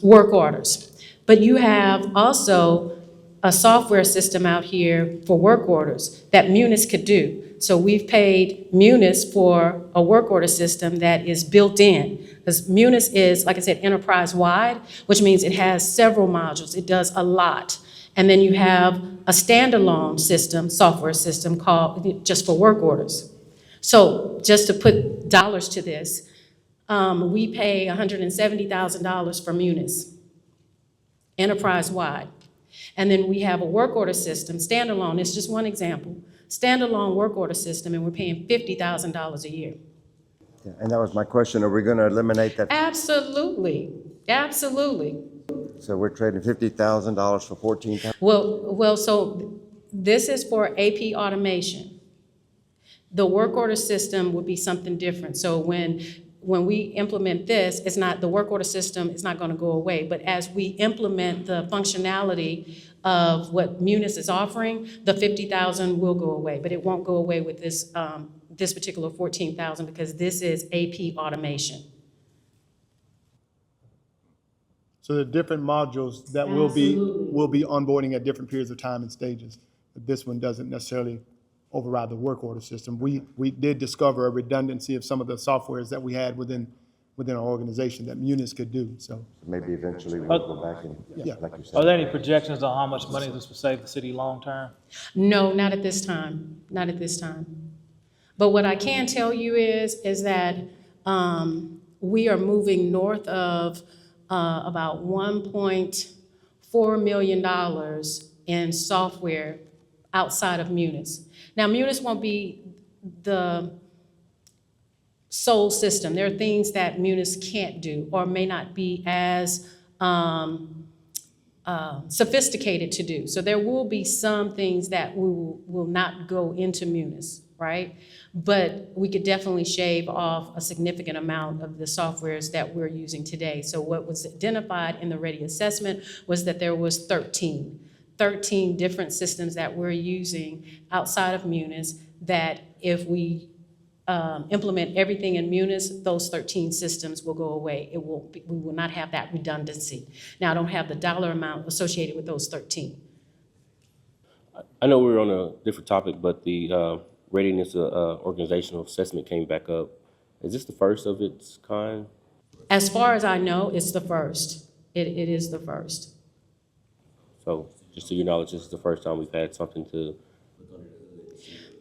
work orders. But you have also a software system out here for work orders that Munis could do. So we've paid Munis for a work order system that is built in. Because Munis is, like I said, enterprise-wide, which means it has several modules. It does a lot. And then you have a standalone system, software system called just for work orders. So just to put dollars to this, we pay $170,000 for Munis, enterprise-wide. And then we have a work order system, standalone, it's just one example, standalone work order system, and we're paying $50,000 a year. Yeah, and that was my question, are we going to eliminate that? Absolutely, absolutely. So we're trading $50,000 for $14,000? Well, so this is for AP automation. The work order system would be something different. So when we implement this, the work order system is not going to go away. But as we implement the functionality of what Munis is offering, the $50,000 will go away. But it won't go away with this particular $14,000 because this is AP automation. So the different modules that will be onboarding at different periods of time and stages. But this one doesn't necessarily override the work order system. We did discover a redundancy of some of the softwares that we had within our organization that Munis could do, so. Maybe eventually we'll go back and, Yeah. like you said. Are there any projections on how much money this will save the city long-term? No, not at this time, not at this time. But what I can tell you is that we are moving north of about $1.4 million in software outside of Munis. Now, Munis won't be the sole system. There are things that Munis can't do or may not be as sophisticated to do. So there will be some things that will not go into Munis, right? But we could definitely shave off a significant amount of the softwares that we're using today. So what was identified in the ready assessment was that there was 13 different systems that we're using outside of Munis that if we implement everything in Munis, those 13 systems will go away. We will not have that redundancy. Now, I don't have the dollar amount associated with those 13. I know we're on a different topic, but the readiness organizational assessment came back up. Is this the first of its kind? As far as I know, it's the first. It is the first. So just to your knowledge, this is the first time we've had something to.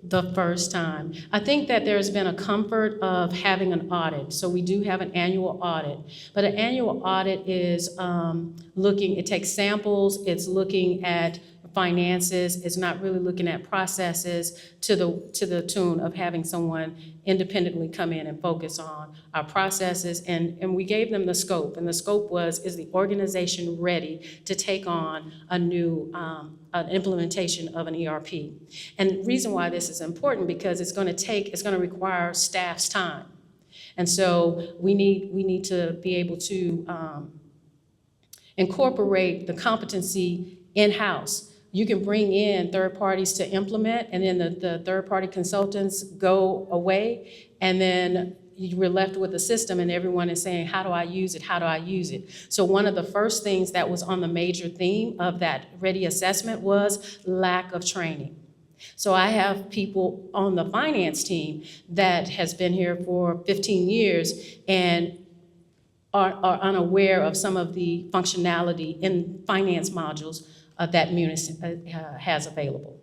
The first time. I think that there's been a comfort of having an audit. So we do have an annual audit, but an annual audit is it takes samples, it's looking at finances, it's not really looking at processes to the tune of having someone independently come in and focus on our processes. And we gave them the scope, and the scope is the organization ready to take on a new an implementation of an ERP? And the reason why this is important because it's going to require staff's time. And so we need to be able to incorporate the competency in-house. You can bring in third parties to implement, and then the third-party consultants go away, and then we're left with a system, and everyone is saying, how do I use it? How do I use it? So one of the first things that was on the major theme of that ready assessment was lack of training. So I have people on the finance team that has been here for 15 years and are unaware of some of the functionality in finance modules that Munis has available.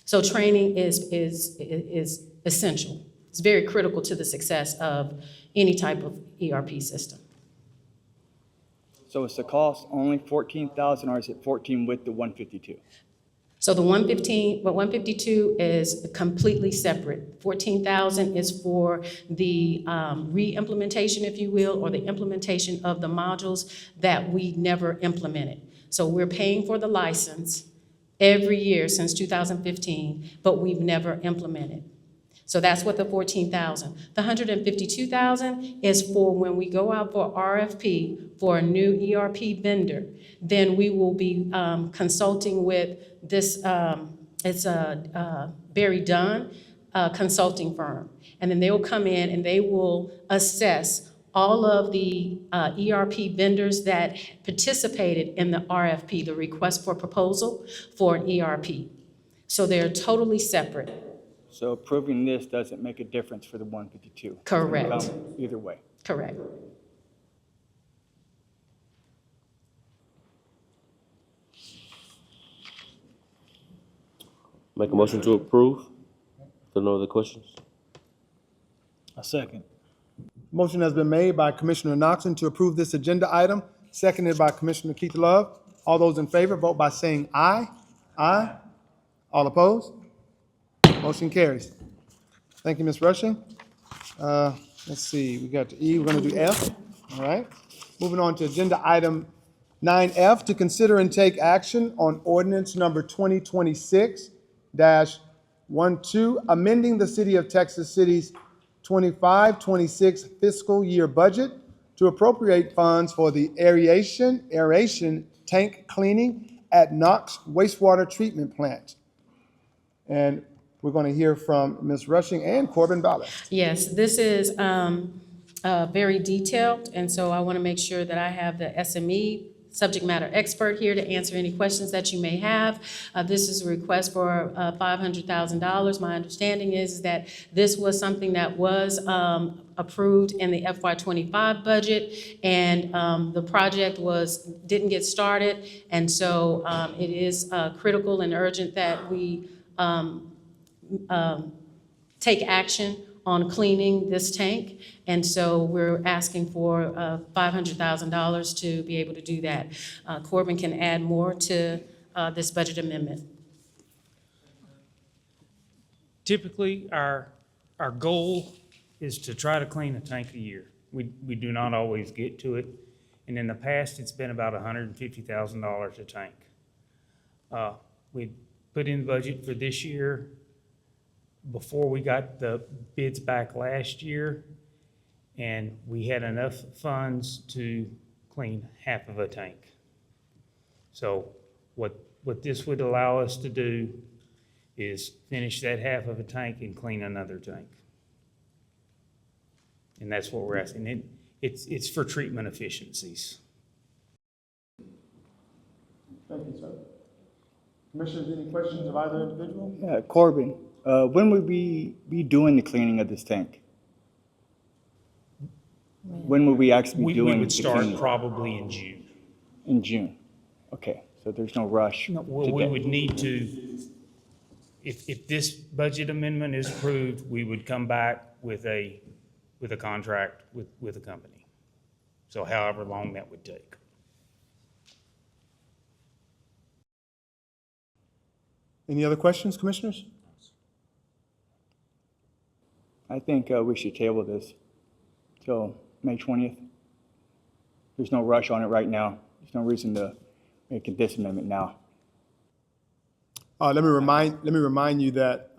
So training is essential. It's very critical to the success of any type of ERP system. So is the cost only 14,000 or is it 14 with the 152? So the 152 is completely separate. 14,000 is for the re-implementation, if you will, or the implementation of the modules that we never implemented. So we're paying for the license every year since 2015, but we've never implemented. So that's what the 14,000. The 152,000 is for when we go out for RFP for a new ERP vendor, then we will be consulting with this, it's a Barry Dunn consulting firm. And then they will come in and they will assess all of the ERP vendors that participated in the RFP, the request for proposal for an ERP. So they're totally separate. So approving this doesn't make a difference for the 152? Correct. Either way? Correct. Make a motion to approve. If there are no other questions. A second. Motion has been made by Commissioner Knoxon to approve this agenda item, seconded by Commissioner Keith Love. All those in favor, vote by saying aye. Aye. All opposed? Motion carries. Thank you, Ms. Rushing. Let's see, we got E, we're gonna do F, all right? Moving on to agenda item 9F, to consider and take action on ordinance number 2026-12, amending the City of Texas City's 25-26 fiscal year budget to appropriate funds for the aeration tank cleaning at Knox Wastewater Treatment Plant. And we're going to hear from Ms. Rushing and Corbin Ballast. Yes, this is very detailed, and so I want to make sure that I have the SME subject matter expert here to answer any questions that you may have. This is a request for $500,000. My understanding is that this was something that was approved in the FY25 budget, and the project didn't get started, and so it is critical and urgent that we take action on cleaning this tank. And so we're asking for $500,000 to be able to do that. Corbin can add more to this budget amendment. Typically, our goal is to try to clean a tank a year. We do not always get to it. And in the past, it's been about $150,000 a tank. We put in the budget for this year before we got the bids back last year, and we had enough funds to clean half of a tank. So what this would allow us to do is finish that half of a tank and clean another tank. And that's what we're asking. It's for treatment efficiencies. Thank you, sir. Commissioners, any questions of either individual? Yeah, Corbin, when would we be doing the cleaning of this tank? When would we actually be doing We would the start cleaning? probably in June. In June. Okay, so there's no rush. Well, we would need to, if this budget amendment is approved, we would come back with a contract with a company. So however long that would take. Any other questions, commissioners? I think we should table this till May 20th. There's no rush on it right now. There's no reason to make this amendment now. Let me remind you that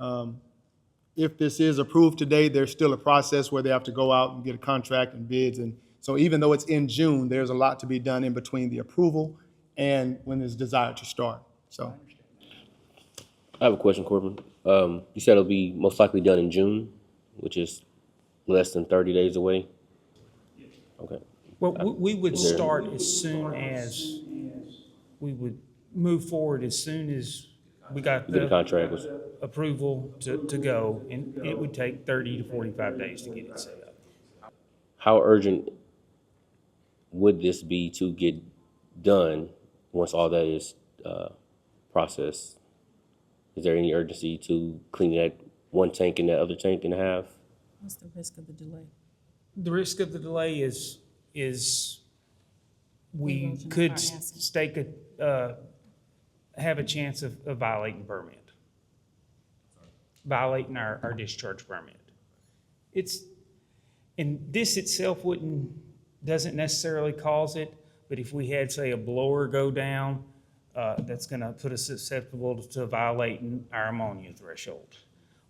if this is approved today, there's still a process where they have to go out and get a contract and bids. And so even though it's in June, there's a lot to be done in between the approval and when there's desire to start. So I have a question, Corbin. You said it'll be most likely done in June, which is less than 30 days away? Okay. Well, we would start as soon as, we would move forward as soon as We got You get a the contract with, approval to go, and it would take 30 to 45 days to get it set up. how urgent would this be to get done once all that is processed? Is there any urgency to clean that one tank and that other tank in half? What's the risk of the delay? The risk of the delay is we Erosion of could our assets. stake have a chance of violating permit. Violating our discharge permit. And this itself doesn't necessarily cause it, but if we had, say, a blower go down, that's gonna put us susceptible to violating our ammonia threshold.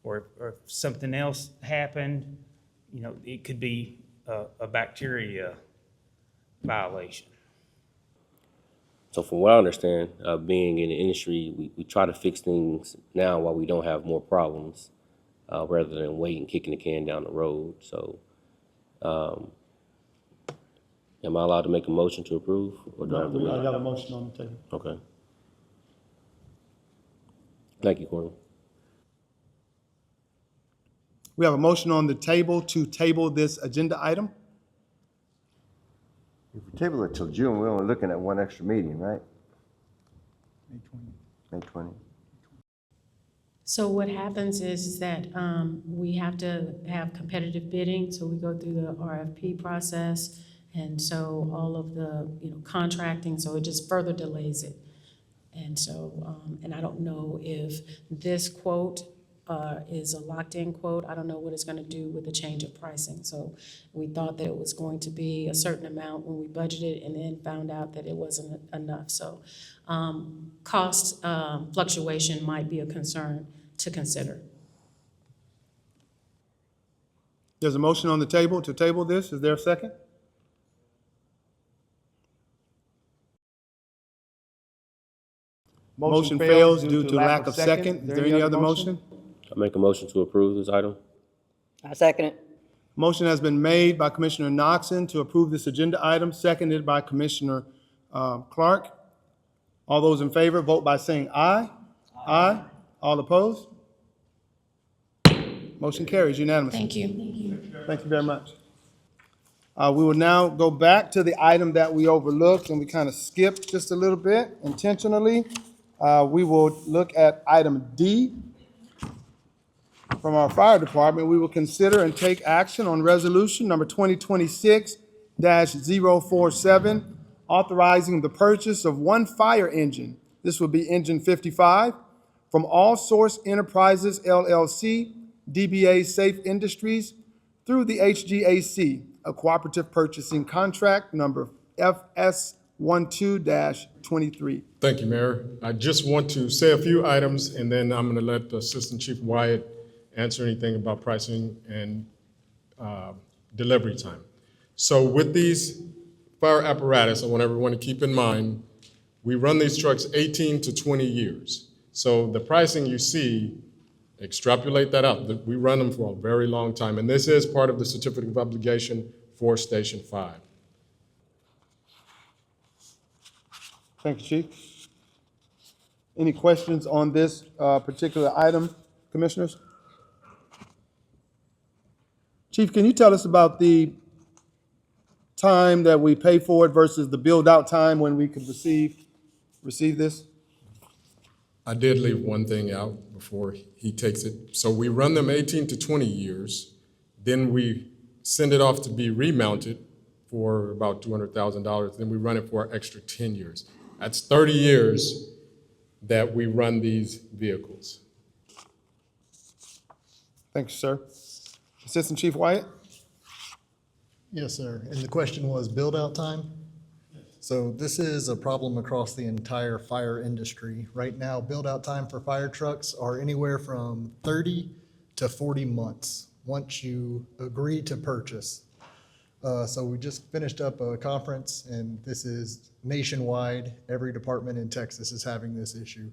Or if something else happened, you know, it could be a bacteria violation. So from what I understand, being in the industry, we try to fix things now while we don't have more problems, rather than waiting, kicking the can down the road. So, am I allowed to make a motion to approve? Or do I have to wait? I got a motion on the table. Okay. Thank you, Courtney. We have a motion on the table to table this agenda item. If we table it till June, we're only looking at one extra meeting, right? May 20. So what happens is that we have to have competitive bidding, so we go through the RFP process, and so all of the, contracting, so it just further delays it. And so, and I don't know if this quote is a locked-in quote. I don't know what it's gonna do with the change of pricing. So we thought that it was going to be a certain amount when we budgeted, and then found out that it wasn't enough. So cost fluctuation might be a concern to consider. There's a motion on the table to table this. Is there a second? Motion fails due to lack of second. Is there any other motion? I make a motion to approve this item. I second it. Motion has been made by Commissioner Knoxon to approve this agenda item, seconded by Commissioner Clark. All those in favor, vote by saying aye. Aye. All opposed? Motion carries unanimously. Thank you. Thank you very much. We will now go back to the item that we overlooked and we kind of skipped just a little bit intentionally. We will look at item D. From our fire department, we will consider and take action on resolution number 2026-047, authorizing the purchase of one fire engine. This will be engine 55 from All Source Enterprises LLC, DBA Safe Industries, through the HGAC, a cooperative purchasing contract number FS12-23. Thank you, Mayor. I just want to say a few items, and then I'm going to let Assistant Chief Wyatt answer anything about pricing and delivery time. So with these fire apparatus, I want everyone to keep in mind, we run these trucks 18 to 20 years. So the pricing you see, extrapolate that out. We run them for a very long time, and this is part of the certificate of obligation for Station 5. Thank you, Chief. Any questions on this particular item, Commissioners? Chief, can you tell us about the time that we pay for it versus the build-out time when we could receive this? I did leave one thing out before he takes it. So we run them 18 to 20 years, then we send it off to be remounted for about $200,000, then we run it for an extra 10 years. That's 30 years that we run these vehicles. Thank you, sir. Assistant Chief Wyatt? Yes, sir. And the question was build-out time? So this is a problem across the entire fire industry. Right now, build-out time for fire trucks are anywhere from 30 to 40 months once you agree to purchase. So we just finished up a conference, and this is nationwide. Every department in Texas is having this issue.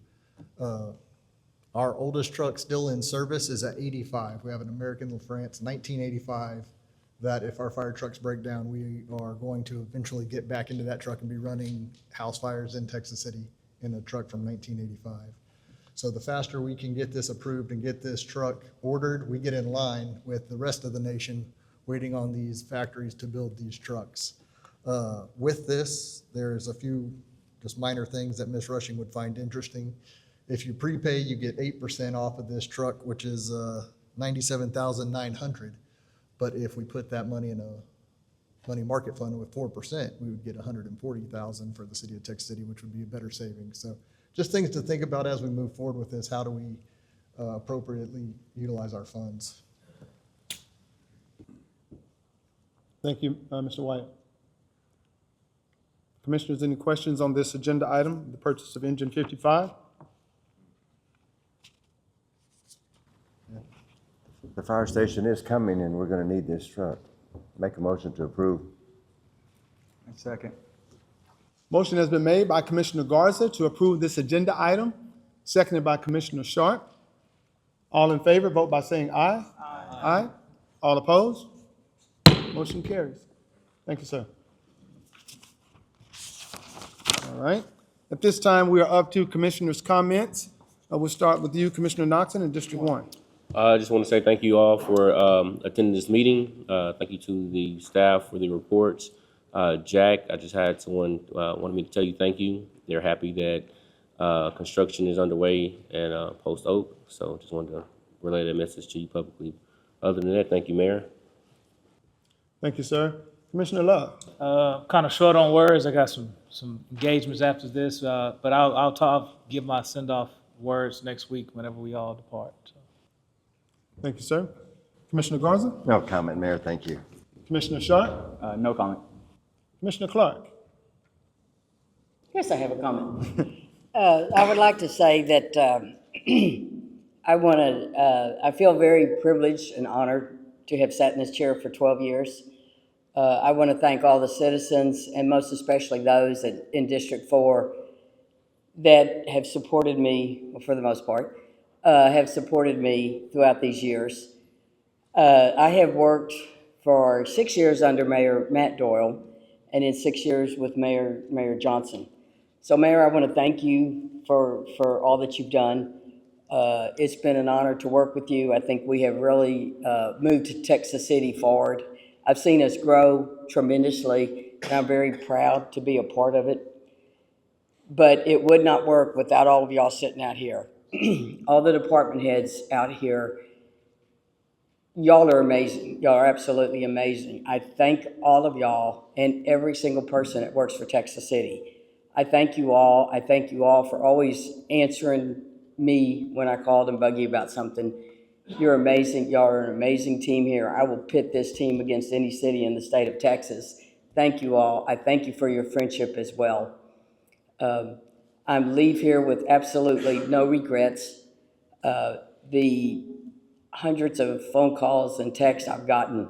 Our oldest truck still in service is at 85. We have an American LaFrance 1985 that if our fire trucks break down, we are going to eventually get back into that truck and be running house fires in Texas City in a truck from 1985. So the faster we can get this approved and get this truck ordered, we get in line with the rest of the nation waiting on these factories to build these trucks. With this, there's a few just minor things that Ms. Rushing would find interesting. If you prepay, you get 8% off of this truck, which is $97,900. But if we put that money in a money market fund with 4%, we would get $140,000 for the city of Texas City, which would be a better savings. So just things to think about as we move forward with this. How do we appropriately utilize our funds? Thank you, Mr. Wyatt. Commissioners, any questions on this agenda item, the purchase of engine 55? The fire station is coming and we're gonna need this truck. Make a motion to approve. Second. Motion has been made by Commissioner Garza to approve this agenda item, seconded by Commissioner Sharp. All in favor, vote by saying aye. Aye. All opposed? Motion carries. Thank you, sir. All right. At this time, we are up to commissioners' comments. We'll start with you, Commissioner Knoxon in District 1. I just want to say thank you all for attending this meeting. Thank you to the staff for the reports. Jack, I just had someone wanted me to tell you thank you. They're happy that construction is underway at Post Oak, so just wanted to relay that message to you publicly. Other than that, thank you, Mayor. Thank you, sir. Commissioner Love. Kind of short on words. I got some engagements after this, but I'll give my send-off words next week whenever we all depart. So. Thank you, sir. Commissioner Garza? No comment, Mayor, thank you. Commissioner Sharp? No comment. Commissioner Clark? Yes, I have a comment. I would like to say that I feel very privileged and honored to have sat in this chair for 12 years. I want to thank all the citizens and most especially those in District 4 that have supported me, well, for the most part, have supported me throughout these years. I have worked for 6 years under Mayor Matt Doyle and in 6 years with Mayor Johnson. So Mayor, I want to thank you for all that you've done. It's been an honor to work with you. I think we have really moved Texas City forward. I've seen us grow tremendously, and I'm very proud to be a part of it. But it would not work without all of y'all sitting out here. All the department heads out here, y'all are amazing. Y'all are absolutely amazing. I thank all of y'all and every single person that works for Texas City. I thank you all. I thank you all for always answering me when I called and bug you about something. You're amazing. Y'all are an amazing team here. I will pit this team against any city in the state of Texas. Thank you all. I thank you for your friendship as well. I leave here with absolutely no regrets. The hundreds of phone calls and texts I've gotten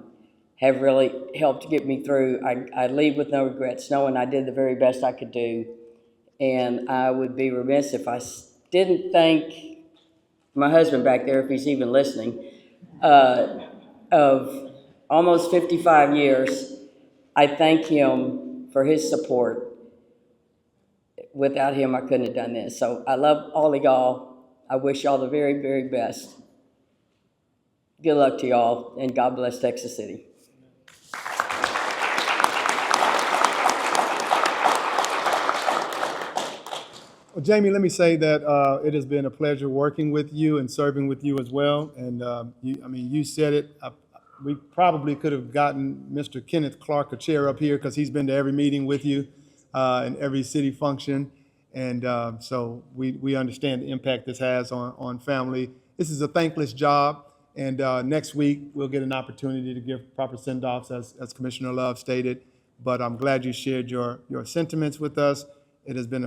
have really helped get me through. I leave with no regrets, knowing I did the very best I could do. And I would be remiss if I didn't thank my husband back there, if he's even listening, of almost 55 years. I thank him for his support. Without him, I couldn't have done this. So I love all of y'all. I wish y'all the very, very best. Good luck to y'all, and God bless Texas City. Well, Jamie, let me say that it has been a pleasure working with you and serving with you as well. And you said it. We probably could have gotten Mr. Kenneth Clark a chair up here because he's been to every meeting with you and every city function. And so we understand the impact this has on family. This is a thankless job. And next week, we'll get an opportunity to give proper send-offs, as Commissioner Love stated. But I'm glad you shared your sentiments with us. It has been,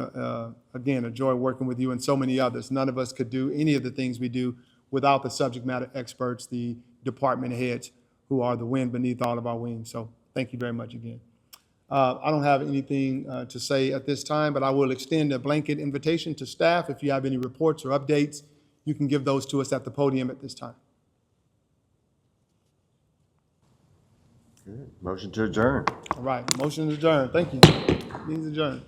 again, a joy working with you and so many others. None of us could do any of the things we do without the subject matter experts, the department heads, who are the wind beneath all of our wings. So thank you very much again. I don't have anything to say at this time, but I will extend a blanket invitation to staff. If you have any reports or updates, you can give those to us at the podium at this time. Good. Motion to adjourn. All right, motion is adjourned. Thank you. Meeting's adjourned.